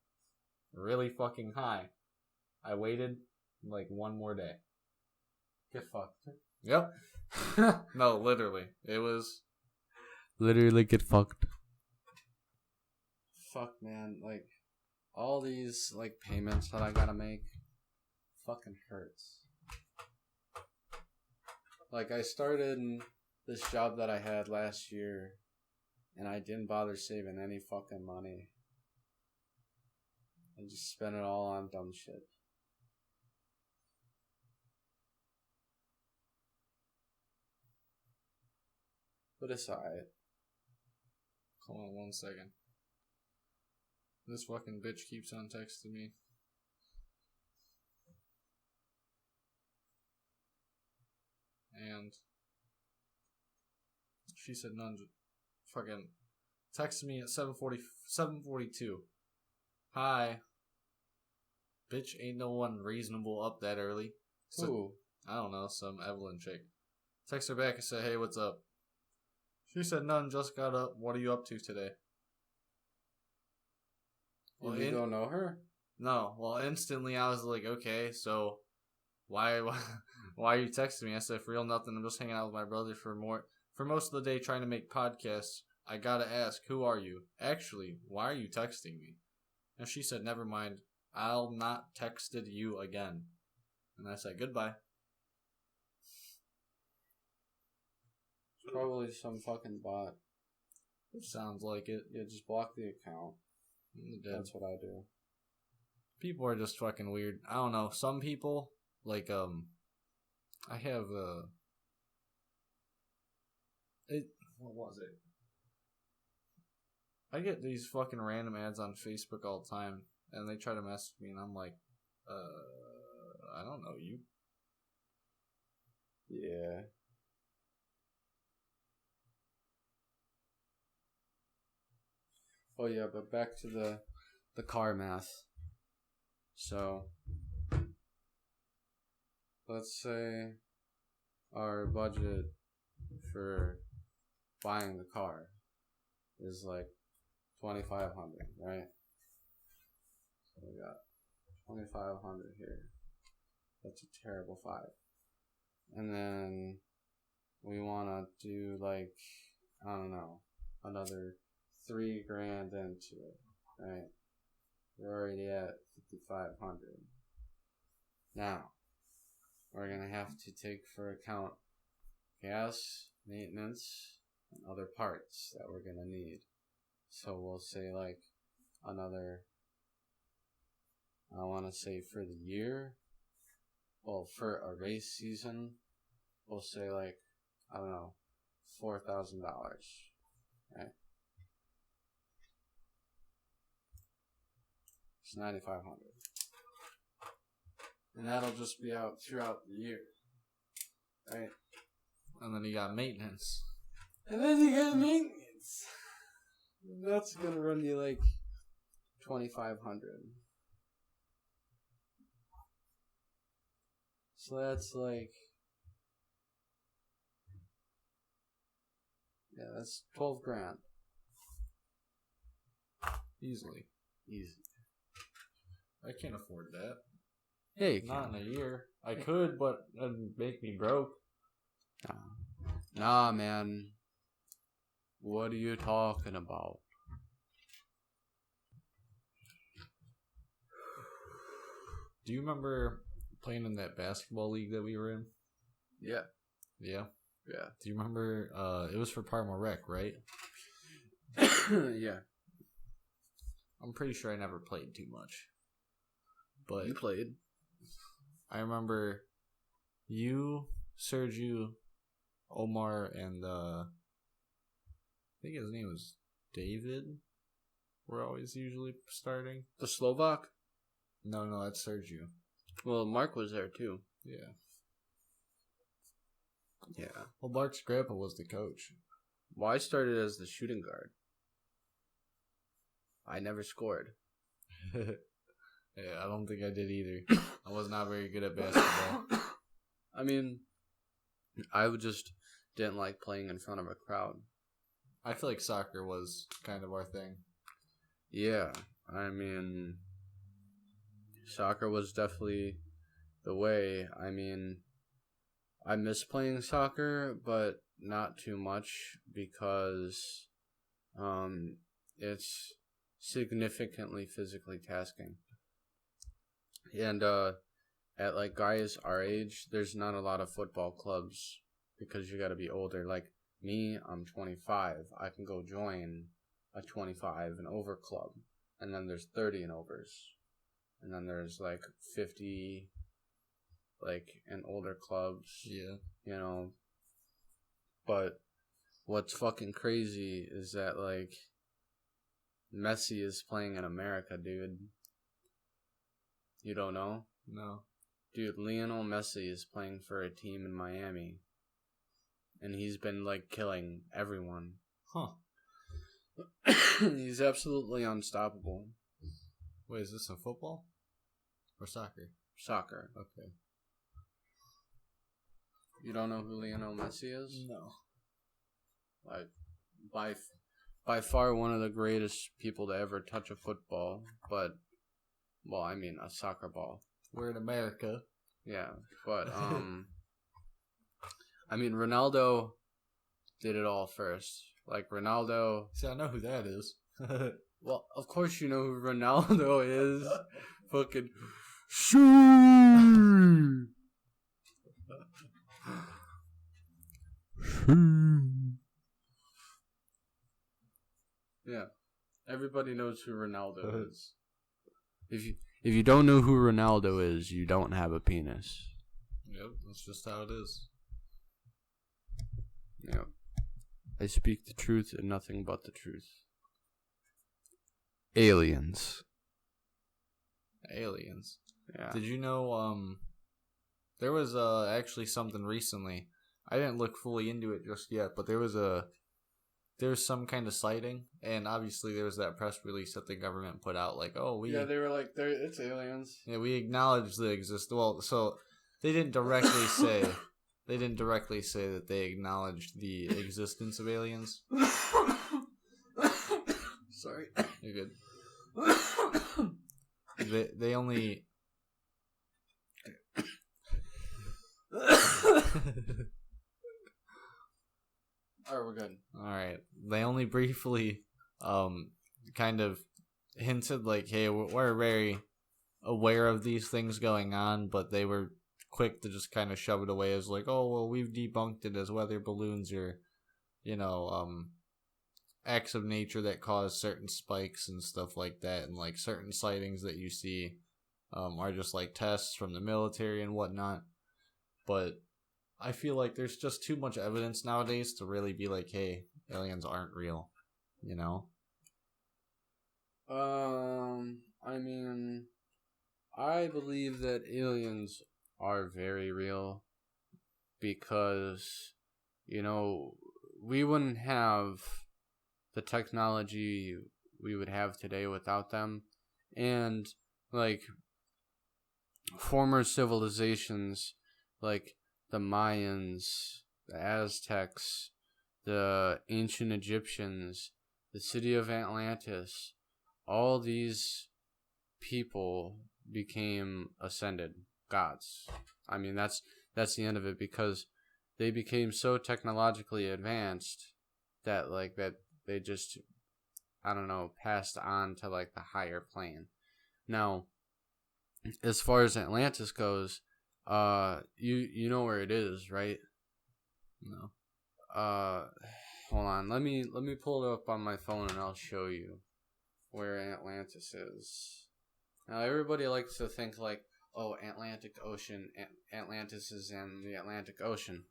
really fucking high. I waited like one more day. Get fucked. Yep. No, literally. It was... Literally get fucked. Fuck, man. Like, all these, like, payments that I gotta make fucking hurts. Like, I started this job that I had last year, and I didn't bother saving any fucking money. I just spent it all on dumb shit. But it's alright. Hold on 1 second. This fucking bitch keeps on texting me. And she said none. Fucking texted me at 7:42. Hi. Bitch, ain't no one reasonable up that early. So, Who? I don't know, some Evelyn chick. Text her back and said, hey, what's up? She said, none, just got up. What are you up to today? Well, you don't know her? No. Well, instantly I was like, okay, so why are you texting me? I said, for real, nothing. I'm just hanging out with my brother for most of the day trying to make podcasts. I gotta ask, who are you? Actually, why are you texting me? And she said, never mind. I'll not texted you again. And I said, goodbye. Probably some fucking bot. It sounds like it. Yeah, just block the account. That's what I do. People are just fucking weird. I don't know. Some people, like, I have, what was it? I get these fucking random ads on Facebook all the time, and they try to mess with me, and I'm like, I don't know you. Yeah. Oh yeah, but back to the car math. So, let's say our budget for buying the car is like $2,500, right? So we got $2,500 here. That's a terrible 5. And then we want to do like, I don't know, another $3,000 into it, right? We're already at $5,500. Now, we're gonna have to take for account gas, maintenance, and other parts that we're gonna need. So we'll say like another, I want to say for the year, well, for a race season, we'll say like, I don't know, $4,000. Right? It's $9,500. And that'll just be out throughout the year. Right? And then you got maintenance. And then you got maintenance. That's gonna run you like $2,500. So that's like, yeah, that's 12 grand. Easily. Easy. I can't afford that. Yeah, you Not in a year. I could, but it'd make me broke. Nah, man. What are you talking about? Do you remember playing in that basketball league that we were in? Yeah. Yeah. Yeah. Do you remember? It was for Parma Rec, right? Yeah. I'm pretty sure I never played too much. But You played. I remember you, Sergio, Omar, and I think his name was David. We're always usually starting. The Slovak? No, that's Sergio. Well, Mark was there too. Yeah. Yeah. Well, Mark's grandpa was the coach. Well, I started as the shooting guard. I never scored. Yeah, I don't think I did either. I was not very good at basketball. I mean, I just didn't like playing in front of a crowd. I feel like soccer was kind of our thing. Yeah, I mean, soccer was definitely the way. I mean, I miss playing soccer, but not too much because it's significantly physically tasking. And at like guys our age, there's not a lot of football clubs because you got to be older. Like me, I'm 25. I can go join a 25 and over club, and then there's 30 and overs, and then there's like 50 like and older clubs. Yeah. You know. But what's fucking crazy is that like Messi is playing in America, dude. You don't know? No. Dude, Lionel Messi is playing for a team in Miami. And he's been, like, killing everyone. Huh. He's absolutely unstoppable. Wait, is this a football? Or soccer? Soccer. Okay. You don't know who Lionel Messi is? No. Like, by far one of the greatest people to ever touch a football. But, well, I mean, a soccer ball. We're in America. Yeah, but, I mean, Ronaldo did it all first. Like, Ronaldo... See, I know who that is. Well, of course you know who Ronaldo is. Fucking... Shoo! Yeah. Everybody knows who Ronaldo is. If you don't know who Ronaldo is, you don't have a penis. Yep, that's just how it is. Yep. I speak the truth and nothing but the truth. Aliens. Aliens. Yeah. Did you know, there was actually something recently. I didn't look fully into it just yet, but there was some kind of sighting, and obviously there was that press release that the government put out, like, oh, Yeah, they were like, it's aliens. Yeah, we acknowledge the exist. Well, so they didn't directly say that they acknowledged the existence of aliens. Sorry. You're good. They only. Alright, we're good. Alright. They only briefly kind of hinted like, hey, we're very aware of these things going on, but they were quick to just kind of shove it away as like, oh, well, we've debunked it as weather balloons or, acts of nature that cause certain spikes and stuff like that, and like certain sightings that you see are just like tests from the military and whatnot. But I feel like there's just too much evidence nowadays to really be like, hey, aliens aren't real, you know? I mean, I believe that aliens are very real because, you know, we wouldn't have the technology we would have today without them. And, like, former civilizations, like the Mayans, the Aztecs, the ancient Egyptians, the city of Atlantis, all these people became ascended gods. I mean, that's the end of it, because they became so technologically advanced that they just, I don't know, passed on to like the higher plane. Now, as far as Atlantis goes, you know where it is, right? No. Hold on. Let me pull it up on my phone and I'll show you where Atlantis is. Now, everybody likes to think like, oh, Atlantic Ocean, Atlantis is in the Atlantic Ocean.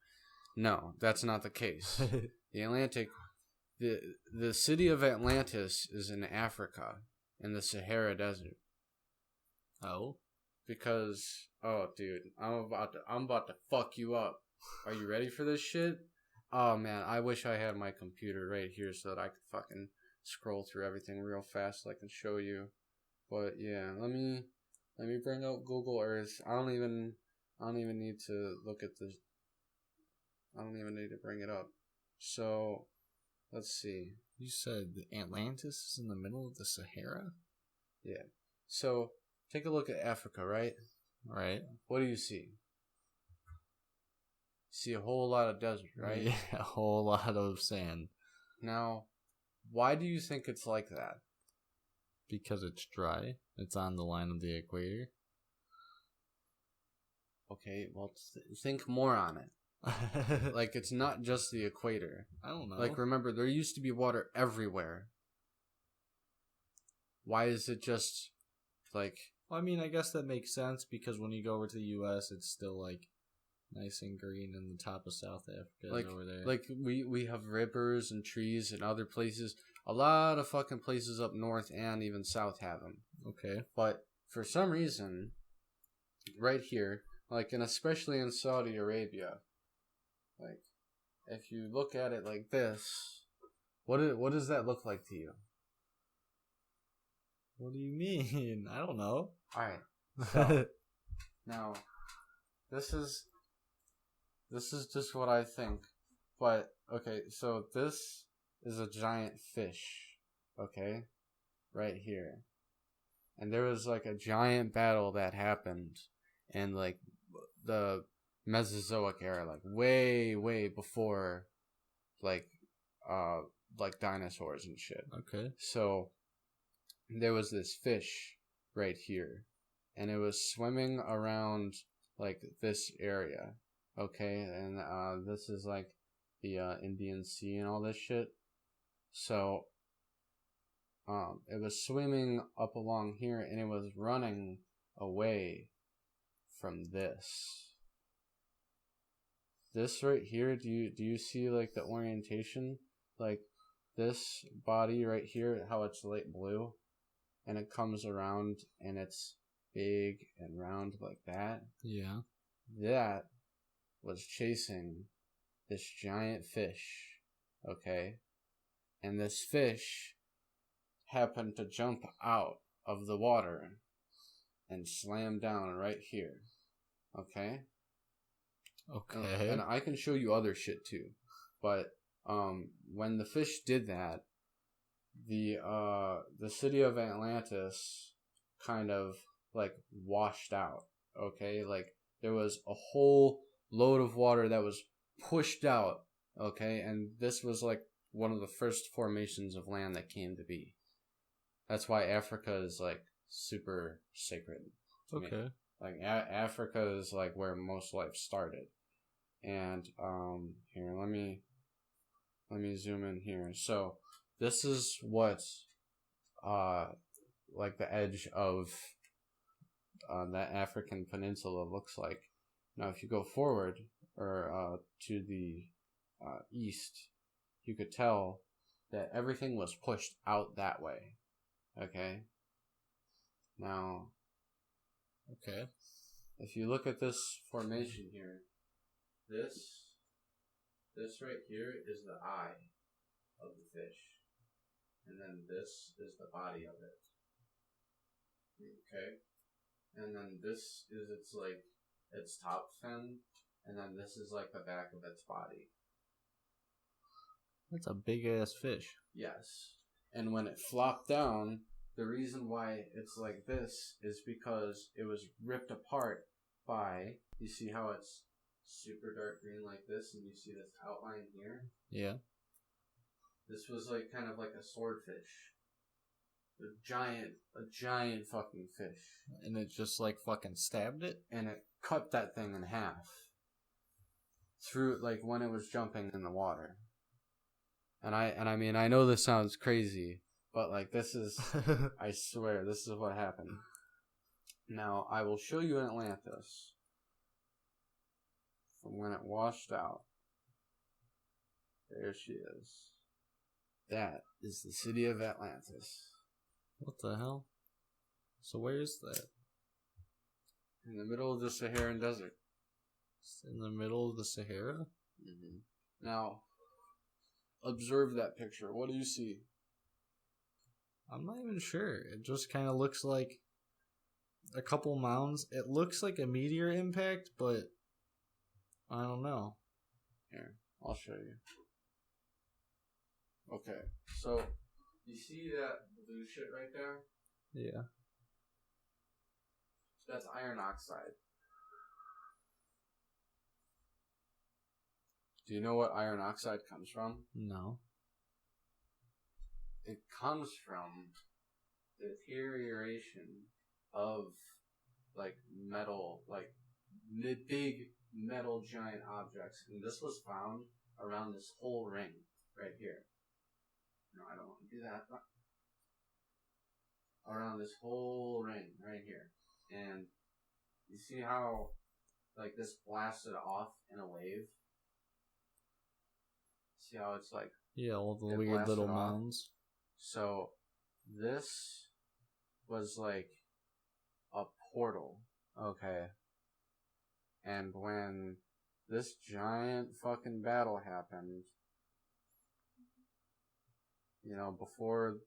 No, that's not the case. The city of Atlantis is in Africa, in the Sahara Desert. Oh? Because, oh, dude, I'm about to fuck you up. Are you ready for this shit? Oh, man, I wish I had my computer right here so that I could fucking scroll through everything real fast so I can show you. But, yeah, let me bring up Google Earth. I don't even need to look at this. I don't even need to bring it up. So, let's see. You said Atlantis is in the middle of the Sahara? Yeah. So, take a look at Africa, right? Right. What do you see? See a whole lot of desert, right? Yeah, a whole lot of sand. Now, why do you think it's like that? Because it's dry. It's on the line of the equator. Okay, well, think more on it. Like, it's not just the equator. I don't know. Like, remember, there used to be water everywhere. Why is it just, like... Well, I mean, I guess that makes sense, because when you go over to the U.S., it's still, like, nice and green, and the top of South Africa like, is over there. Like, we have rivers and trees and other places. A lot of fucking places up north and even south have them. Okay. But for some reason, right here, like, and especially in Saudi Arabia, like, if you look at it like this, what does that look like to you? What do you mean? I don't know. Alright, so, now, this is just what I think, but, okay, so this is a giant fish, okay, right here, and there was, like, a giant battle that happened in, like, the Mesozoic era, like, way before, like dinosaurs and shit. Okay. So, there was this fish right here, and it was swimming around, like, this area, okay, and this is, like, the Indian Sea and all this shit. So, it was swimming up along here, and it was running away from this. This right here, do you see, like, the orientation? Like, this body right here, how it's light blue, and it comes around, and it's big and round like that. Yeah. That was chasing this giant fish, okay? And this fish happened to jump out of the water and slam down right here, okay? Okay. And I can show you other shit too, but when the fish did that, the city of Atlantis kind of, like, washed out, okay? Like, there was a whole load of water that was pushed out, okay? And this was, like, one of the first formations of land that came to be. That's why Africa is, like, super sacred to me. Okay. Like, Africa is, like, where most life started. And, here, let me zoom in here. So, this is what like the edge of that African peninsula looks like. Now, if you go forward or to the east, you could tell that everything was pushed out that way. Okay? Now, Okay. if you look at this formation here, this right here is the eye of the fish. And then this is the body of it. Okay? And then this is its top fin, and then this is like the back of its body. That's a big ass fish. Yes. And when it flopped down, the reason why it's like this is because it was ripped apart by, you see how it's super dark green like this, and you see this outline here? Yeah. This was like kind of like a swordfish. A giant fucking fish. And it just like fucking stabbed it? And it cut that thing in half. Through, like, when it was jumping in the water. And I mean, I know this sounds crazy, but like, this is, I swear, this is what happened. Now, I will show you Atlantis. From when it washed out. There she is. That is the city of Atlantis. What the hell? So where is that? In the middle of the Saharan desert. It's in the middle of the Sahara? Mm-hmm. Now, observe that picture. What do you see? I'm not even sure. It just kind of looks like a couple mounds. It looks like a meteor impact, but I don't know. Here, I'll show you. Okay, so you see that blue shit right there? Yeah. That's iron oxide. Do you know what iron oxide comes from? No. It comes from the deterioration of, like, metal, like, big metal giant objects. And this was found around this whole ring right here. No, I don't want to do that. Around this whole ring right here. And you see how, like, this blasted off in a wave? See how it's like... Yeah, all the weird little mounds. So, this was like a portal, okay? And when this giant fucking battle happened, you know, before,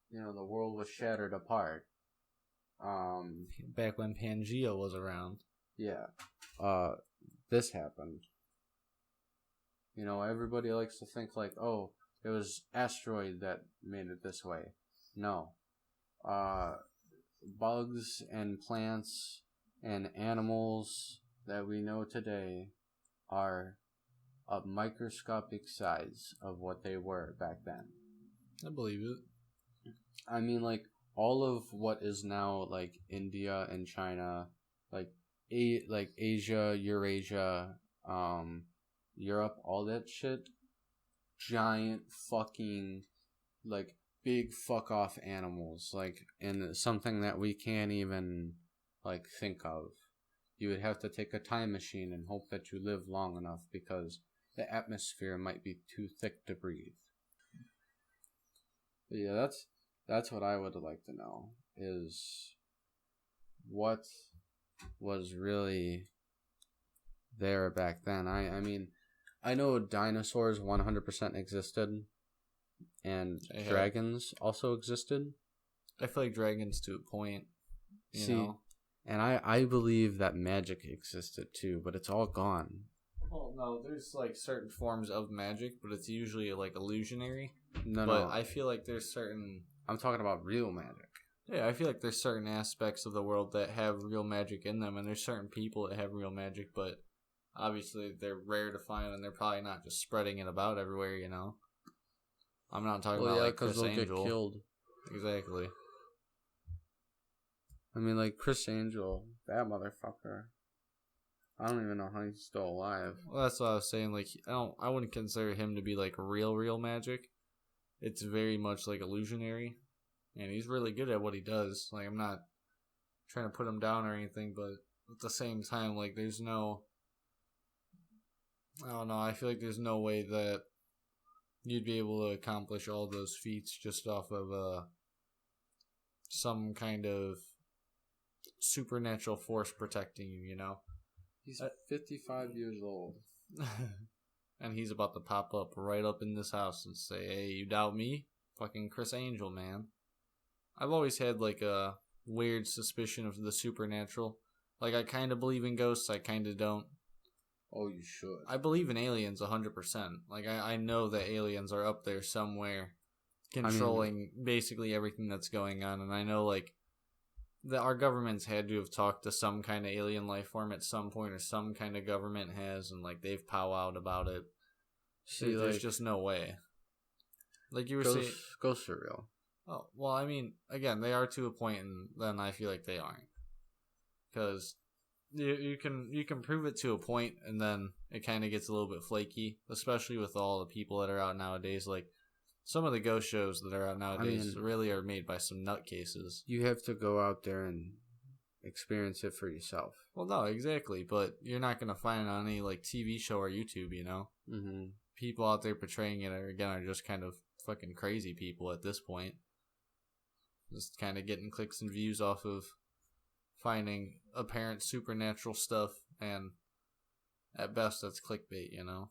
you know, the world was shattered apart, back when Pangea was around. Yeah. This happened. You know, everybody likes to think like, oh, it was asteroid that made it this way. No. Bugs and plants and animals that we know today are a microscopic size of what they were back then. I believe it. I mean, like, all of what is now, like, India and China, like Asia, Eurasia, Europe, all that shit, giant fucking, like, big fuck off animals, like, and something that we can't even, like, think of. You would have to take a time machine and hope that you live long enough because the atmosphere might be too thick to breathe. But yeah, that's what I would like to know, is what was really there back then. I mean, I know dinosaurs 100% existed, and dragons also existed. I feel like dragons to a point, you know? And I believe that magic existed too, but it's all gone. Well, no, there's like certain forms of magic, but it's usually like illusionary. No. I feel like there's certain... I'm talking about real magic. Yeah, I feel like there's certain aspects of the world that have real magic in them, and there's certain people that have real magic, but obviously they're rare to find, and they're probably not just spreading it about everywhere, you know? I'm not talking about like Chris Angel. Get killed. Exactly. I mean, like, Chris Angel, that motherfucker. I don't even know how he's still alive. Well, that's what I was saying. Like, I wouldn't consider him to be like real magic, it's very much like illusionary, and he's really good at what he does. Like, I'm not trying to put him down or anything, but at the same time, like, there's no, I don't know, I feel like there's no way that you'd be able to accomplish all those feats just off of some kind of supernatural force protecting you, you know? He's 55 years old. And he's about to pop up right up in this house and say, hey, you doubt me? Fucking Chris Angel, man. I've always had, like, a weird suspicion of the supernatural. Like, I kind of believe in ghosts, I kind of don't. Oh, you should. I believe in aliens 100%. Like, I know that aliens are up there somewhere controlling basically everything that's going on. And I know, like, that our government's had to have talked to some kind of alien life form at some point, or some kind of government has, and, like, they've powwowed about it. See, there's just no way. Like you were saying, ghosts are real. Oh, well, I mean, again, they are to a point, and then I feel like they aren't. Because you can prove it to a point, and then it kind of gets a little bit flaky, especially with all the people that are out nowadays. Like, some of the ghost shows that are out nowadays really are made by some nutcases. You have to go out there and experience it for yourself. Well, no, exactly, but you're not going to find it on any, like, TV show or YouTube, you know? Mm-hmm. People out there portraying it, are just kind of fucking crazy people at this point. Just kind of getting clicks and views off of finding apparent supernatural stuff, and at best that's clickbait, you know?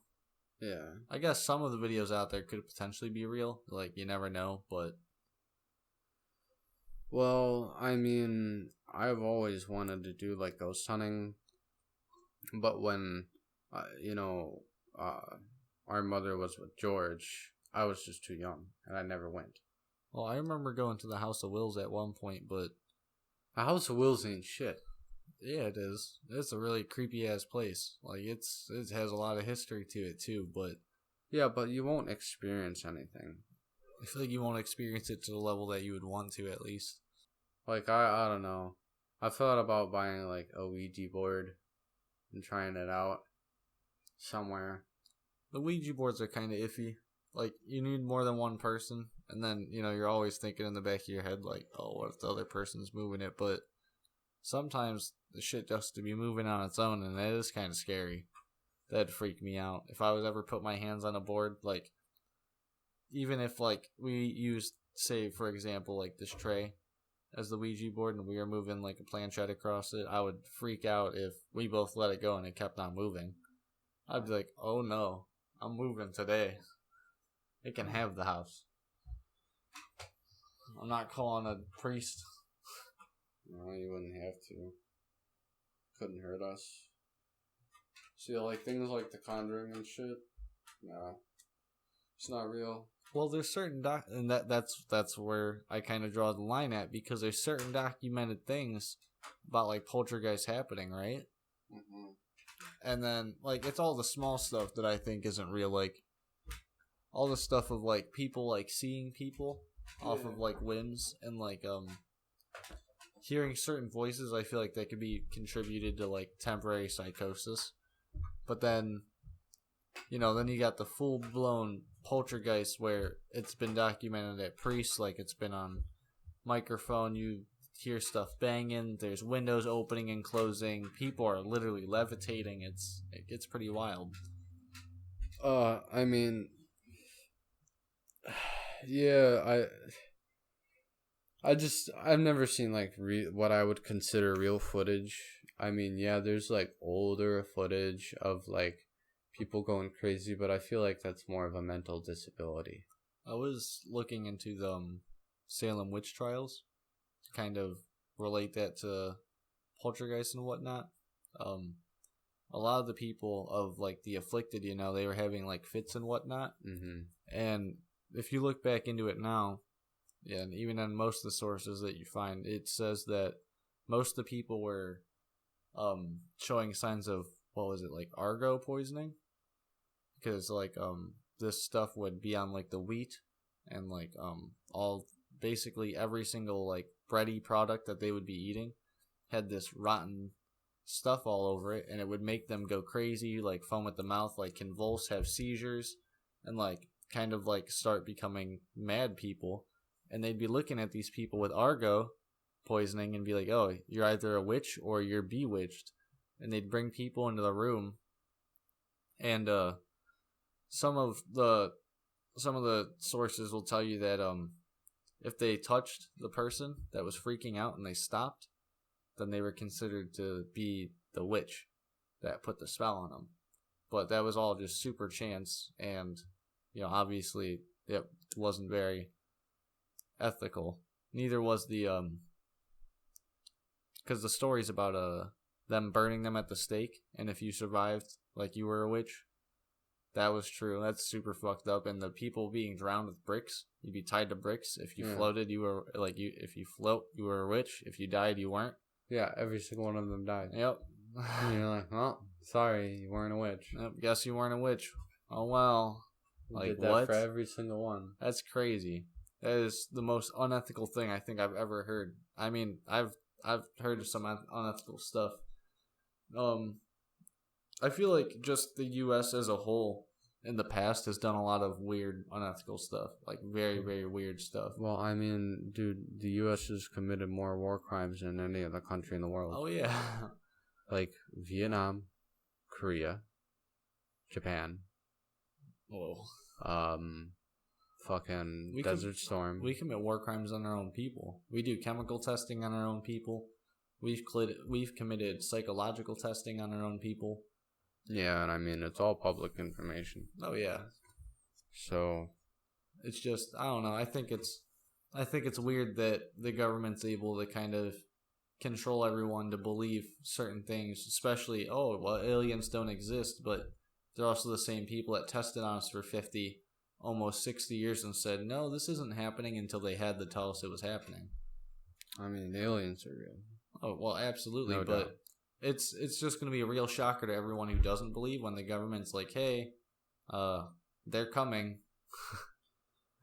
Yeah. I guess some of the videos out there could potentially be real, like, you never know, but... Well, I mean, I've always wanted to do, like, ghost hunting, but when, our mother was with George, I was just too young, and I never went. Well, I remember going to the House of Wills at one point, but... The House of Wills ain't shit. Yeah, it is. It's a really creepy-ass place. Like, it has a lot of history to it, too, but... Yeah, but you won't experience anything. I feel like you won't experience it to the level that you would want to, at least. Like, I don't know. I thought about buying, like, a Ouija board and trying it out somewhere. The Ouija boards are kind of iffy. Like, you need more than one person, and then, you're always thinking in the back of your head, like, oh, what if the other person's moving it? But sometimes the shit just to be moving on its own, and that is kind of scary. That'd freak me out. If I was ever put my hands on a board, like, even if, like, we used, say, for example, like, this tray as the Ouija board, and we were moving, like, a planchette across it, I would freak out if we both let it go and it kept on moving. I'd be like, oh no, I'm moving today. It can have the house. I'm not calling a priest. No, you wouldn't have to. Couldn't hurt us. See, like, things like The Conjuring and shit, no. It's not real. Well, there's certain and that's where I kind of draw the line at, because there's certain documented things about, like, poltergeist happening, right? Mm-hmm. And then, like, it's all the small stuff that I think isn't real, like, all the stuff of, like, people, like, seeing people off of, like, whims, and, like, hearing certain voices. I feel like that could be contributed to, like, temporary psychosis. But then, then you got the full-blown poltergeist where it's been documented at priests, like, it's been on microphone, you hear stuff banging, there's windows opening and closing, people are literally levitating. It gets pretty wild. I mean, yeah, I've never seen, like, what I would consider real footage. I mean, yeah, there's, like, older footage of, like, people going crazy, but I feel like that's more of a mental disability. I was looking into the Salem witch trials to kind of relate that to poltergeist and whatnot. A lot of the people of, like, the afflicted, they were having, like, fits and whatnot. Mm-hmm. And if you look back into it now, yeah, and even on most of the sources that you find, it says that most of the people were showing signs of, what was it, like, argo poisoning? Because, like, this stuff would be on, like, the wheat, and, like, basically every single, like, bready product that they would be eating had this rotten stuff all over it, and it would make them go crazy, like, foam at the mouth, like, convulse, have seizures, and, like, kind of like start becoming mad people, and they'd be looking at these people with Argo poisoning and be like, oh, you're either a witch or you're bewitched. And they'd bring people into the room, and some of the sources will tell you that if they touched the person that was freaking out and they stopped, then they were considered to be the witch that put the spell on them. But that was all just super chance, and obviously it wasn't very ethical. Neither was the because the stories about them burning them at the stake, and if you survived, like you were a witch, that was true. That's super fucked up. And the people being drowned with bricks, you'd be tied to bricks. If you floated, you were if you float, you were a witch. If you died, you weren't. Yeah, every single one of them died. Yep. And you're like, well, sorry, you weren't a witch. Yep, guess you weren't a witch. Oh well. Like, did that what? for every single one. That's crazy. That is the most unethical thing I think I've ever heard. I mean, I've heard of some unethical stuff. I feel like just the U.S. as a whole in the past has done a lot of weird, unethical stuff. Like, very, very weird stuff. Well, I mean, dude, the U.S. has committed more war crimes than any other country in the world. Oh, yeah. Like, Vietnam, Korea, Japan. Whoa. Fucking Desert Storm. We commit war crimes on our own people. We do chemical testing on our own people. We've committed psychological testing on our own people. Yeah, and I mean, it's all public information. Oh yeah. So it's just, I don't know. I think it's weird that the government's able to kind of control everyone to believe certain things, especially, aliens don't exist, but they're also the same people that tested on us for 50, almost 60 years and said, no, this isn't happening, until they had to tell us it was happening. I mean, the aliens are real. Oh, well, absolutely, No but doubt. It's just going to be a real shocker to everyone who doesn't believe when the government's like, hey, they're coming.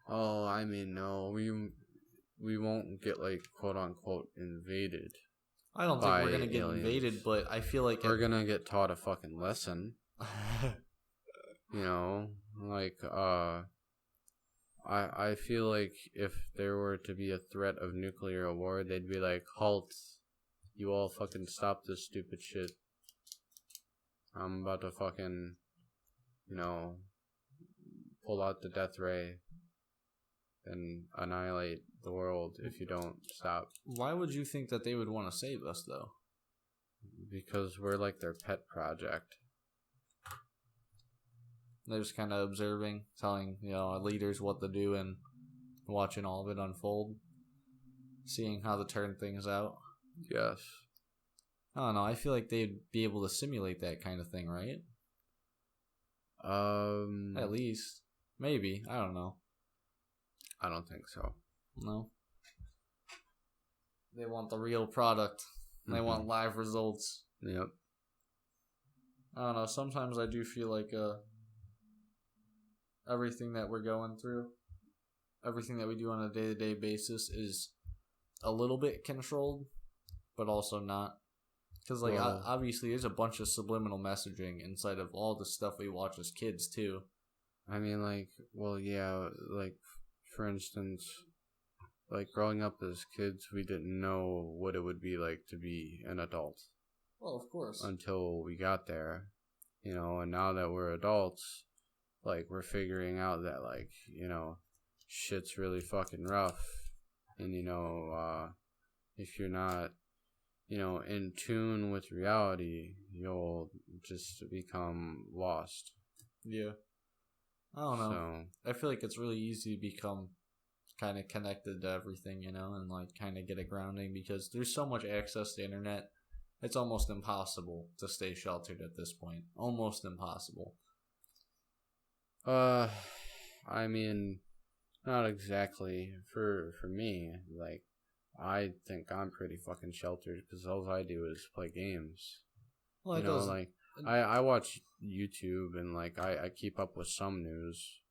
Oh, I mean, no, we won't get, like, quote-unquote invaded. I don't think we're going to get invaded, but I feel like we're going to get taught a fucking lesson. Like, I feel like if there were to be a threat of nuclear war, they'd be like, halt, you all fucking stop this stupid shit. I'm about to fucking, pull out the death ray and annihilate the world if you don't stop. Why would you think that they would want to save us, though? Because we're like their pet project. They're just kind of observing, telling, leaders what to do and watching all of it unfold. Seeing how to turn things out. Yes. I don't know. I feel like they'd be able to simulate that kind of thing, right? At least. Maybe. I don't know. I don't think so. No. They want the real product. They want live results. Yep. I don't know. Sometimes I do feel like everything that we're going through, everything that we do on a day-to-day basis is a little bit controlled, but also not. Because, obviously there's a bunch of subliminal messaging inside of all the stuff we watch as kids, too. I mean, for instance, growing up as kids, we didn't know what it would be like to be an adult. Well, of course. Until we got there, and now that we're adults, we're figuring out that, shit's really fucking rough. And, if you're not, in tune with reality, you'll just become lost. Yeah. I don't know. So, I feel like it's really easy to become kind of connected to everything, and kind of get a grounding, because there's so much access to the internet. It's almost impossible to stay sheltered at this point. Almost impossible. I mean, not exactly. For me, I think I'm pretty fucking sheltered, because all I do is play games. Well, I watch YouTube, and I keep up with some news.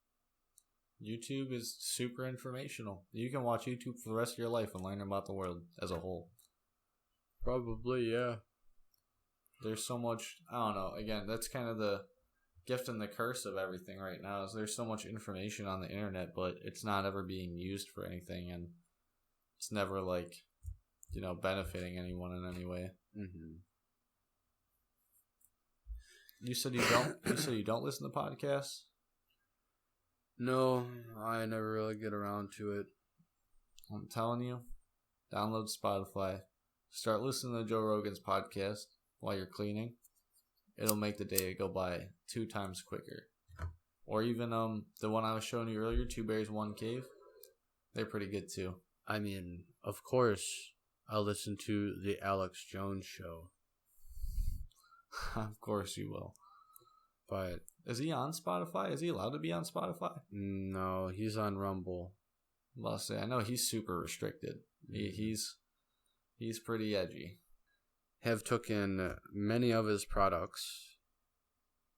YouTube is super informational. You can watch YouTube for the rest of your life and learn about the world as a whole. Probably, yeah. There's so much, I don't know, again, that's kind of the gift and the curse of everything right now is there's so much information on the internet, but it's not ever being used for anything, and it's never like, benefiting anyone in any way. Mm-hmm. You said you don't. You said you don't listen to podcasts. No, I never really get around to it. I'm telling you, download Spotify. Start listening to Joe Rogan's podcast while you're cleaning. It'll make the day go by 2 times quicker. Or even the one I was showing you earlier, Two Bears, One Cave. They're pretty good too. I mean, of course, I'll listen to the Alex Jones show. Of course you will. But is he on Spotify? Is he allowed to be on Spotify? No, he's on Rumble. Well, say I know he's super restricted. He's pretty edgy. Have taken many of his products.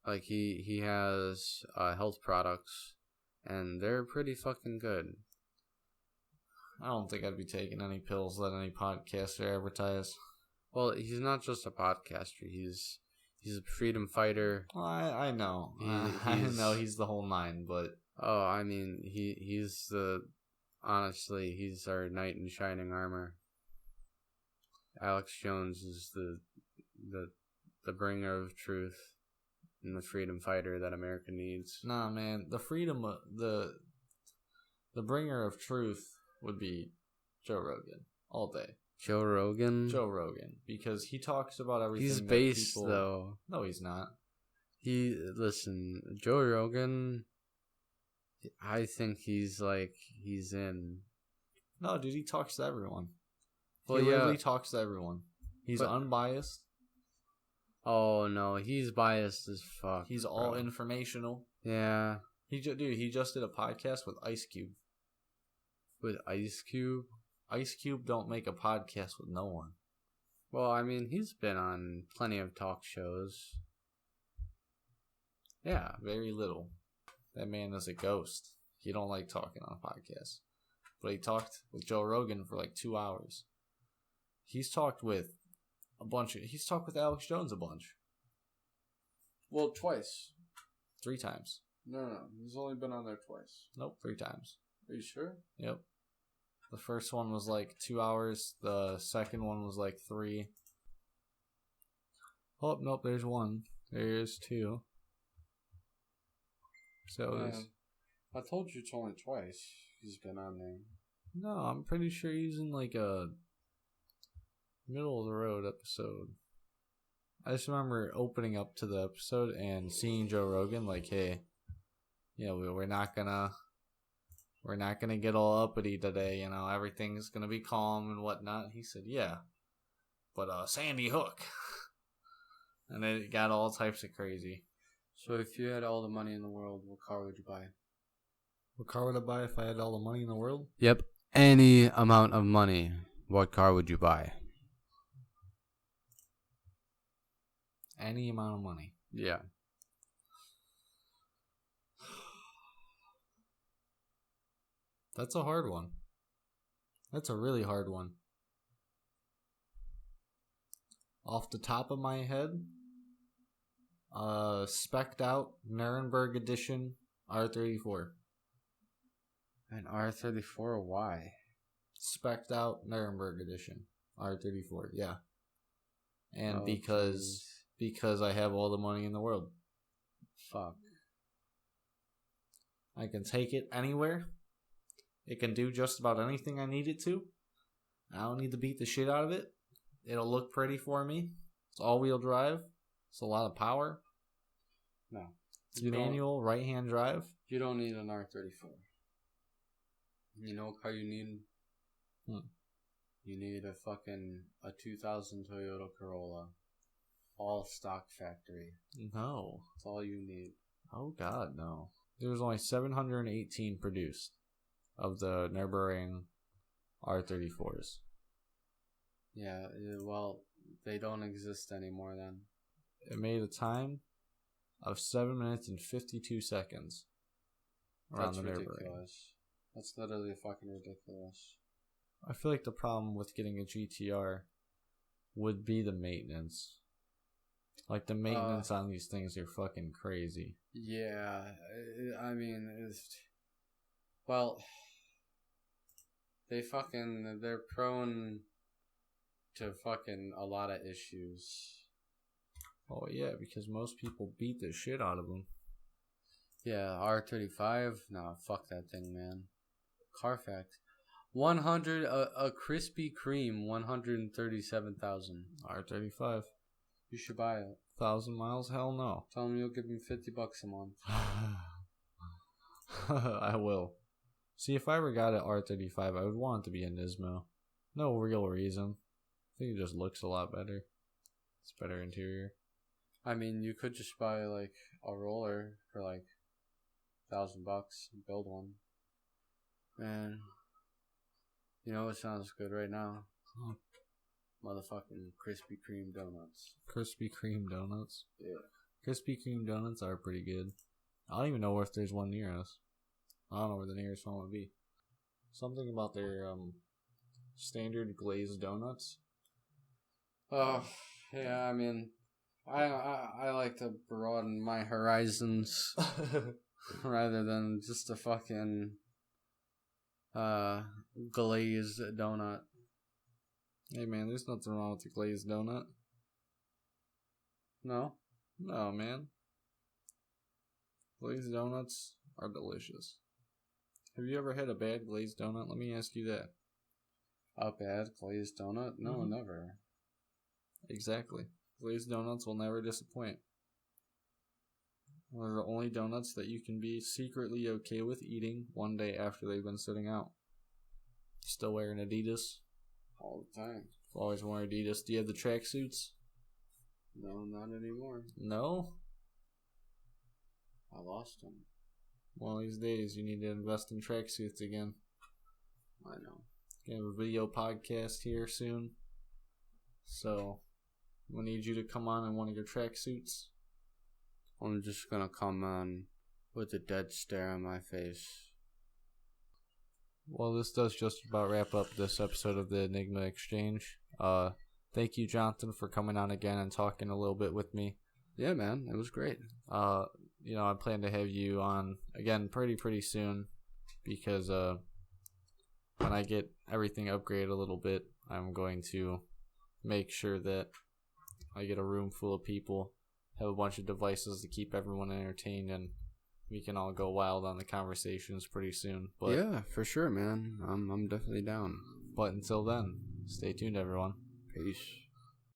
Like he has health products, and they're pretty fucking good. I don't think I'd be taking any pills that any podcaster advertise. Well, he's not just a podcaster. He's a freedom fighter. Well, I know. I know he's the whole 9, but oh, I mean, he's honestly, he's our knight in shining armor. Alex Jones is the bringer of truth and the freedom fighter that America needs. Nah, man, the freedom, the bringer of truth would be Joe Rogan all day. Joe Rogan, because he talks about everything. He's based though. No, he's not. Joe Rogan. I think he's in. No, dude, he talks to everyone. Well, he literally talks to everyone. He's unbiased. Oh no, he's biased as fuck. He's all informational. Yeah. He just did a podcast with Ice Cube. With Ice Cube? Ice Cube don't make a podcast with no one. Well, I mean, he's been on plenty of talk shows. Yeah. Very little. That man is a ghost. He don't like talking on a podcast. But he talked with Joe Rogan for like 2 hours. He's talked with Alex Jones a bunch. Well, twice. 3 times. No. He's only been on there twice. Nope, 3 times. Are you sure? Yep. The first one was like 2 hours. The second one was like 3. Oh, nope, there's 1. There's 2. So I told you it's only twice he's been on there. No, I'm pretty sure he's in like a middle of the road episode. I just remember opening up to the episode and seeing Joe Rogan like, hey, we're not gonna get all uppity today, everything's gonna be calm and whatnot. He said, yeah, but Sandy Hook. And it got all types of crazy. So if you had all the money in the world, what car would you buy? What car would I buy if I had all the money in the world? Yep. Any amount of money, what car would you buy? Any amount of money. Yeah. That's a hard one. That's a really hard one. Off the top of my head, spec'd out Nuremberg edition R34. An R34? Why? Spec'd out Nuremberg edition R34. Yeah. And geez. because I have all the money in the world. Fuck. I can take it anywhere. It can do just about anything I need it to. I don't need to beat the shit out of it. It'll look pretty for me. It's all-wheel drive. It's a lot of power. No. It's manual, right-hand drive. You don't need an R34. You know what car you need? You need a 2000 Toyota Corolla. All stock factory. No. That's all you need. Oh, God, no. There's only 718 produced of the Nürburgring R34s. Yeah, well, they don't exist anymore then. It made a time of 7 minutes and 52 seconds around That's the Nürburgring. ridiculous. That's literally fucking ridiculous. I feel like the problem with getting a GTR would be the maintenance. Like, the maintenance on these things are fucking crazy. Yeah, I mean, well, they're prone to fucking a lot of issues. Oh, yeah, because most people beat the shit out of them. Yeah, R35, nah, fuck that thing, man. Carfax. 100, a Krispy Kreme, 137,000. R35. You should buy it. 1,000 miles? Hell no. Tell them you'll give me $50 a month. I will. See, if I ever got an R35, I would want it to be a Nismo. No real reason. I think it just looks a lot better. It's better interior. I mean, you could just buy, like, a roller for, like, $1,000 and build one. Man. You know what sounds good right now? Huh. Motherfucking Krispy Kreme donuts. Krispy Kreme donuts? Yeah. Krispy Kreme donuts are pretty good. I don't even know if there's one near us. I don't know where the nearest one would be. Something about their standard glazed donuts. Oh, yeah, I mean, I like to broaden my horizons rather than just a fucking glazed donut. Hey man, there's nothing wrong with a glazed donut. No? No, man. Glazed donuts are delicious. Have you ever had a bad glazed donut? Let me ask you that. A bad glazed donut? No, never. Exactly. Glazed donuts will never disappoint. They're the only donuts that you can be secretly okay with eating one day after they've been sitting out. Still wearing Adidas? All the time. Always wearing Adidas. Do you have the tracksuits? No, not anymore. No? I lost them. One of these days, you need to invest in tracksuits again. I know. Gonna have a video podcast here soon. So, we need you to come on in one of your tracksuits. I'm just gonna come on with a dead stare on my face. Well, this does just about wrap up this episode of the Enigma Exchange. Thank you, Jonathan, for coming on again and talking a little bit with me. Yeah, man, it was great. I plan to have you on again pretty soon because when I get everything upgraded a little bit, I'm going to make sure that I get a room full of people, have a bunch of devices to keep everyone entertained, and we can all go wild on the conversations pretty soon. But yeah, for sure, man. I'm definitely down. But until then, stay tuned, everyone. Peace.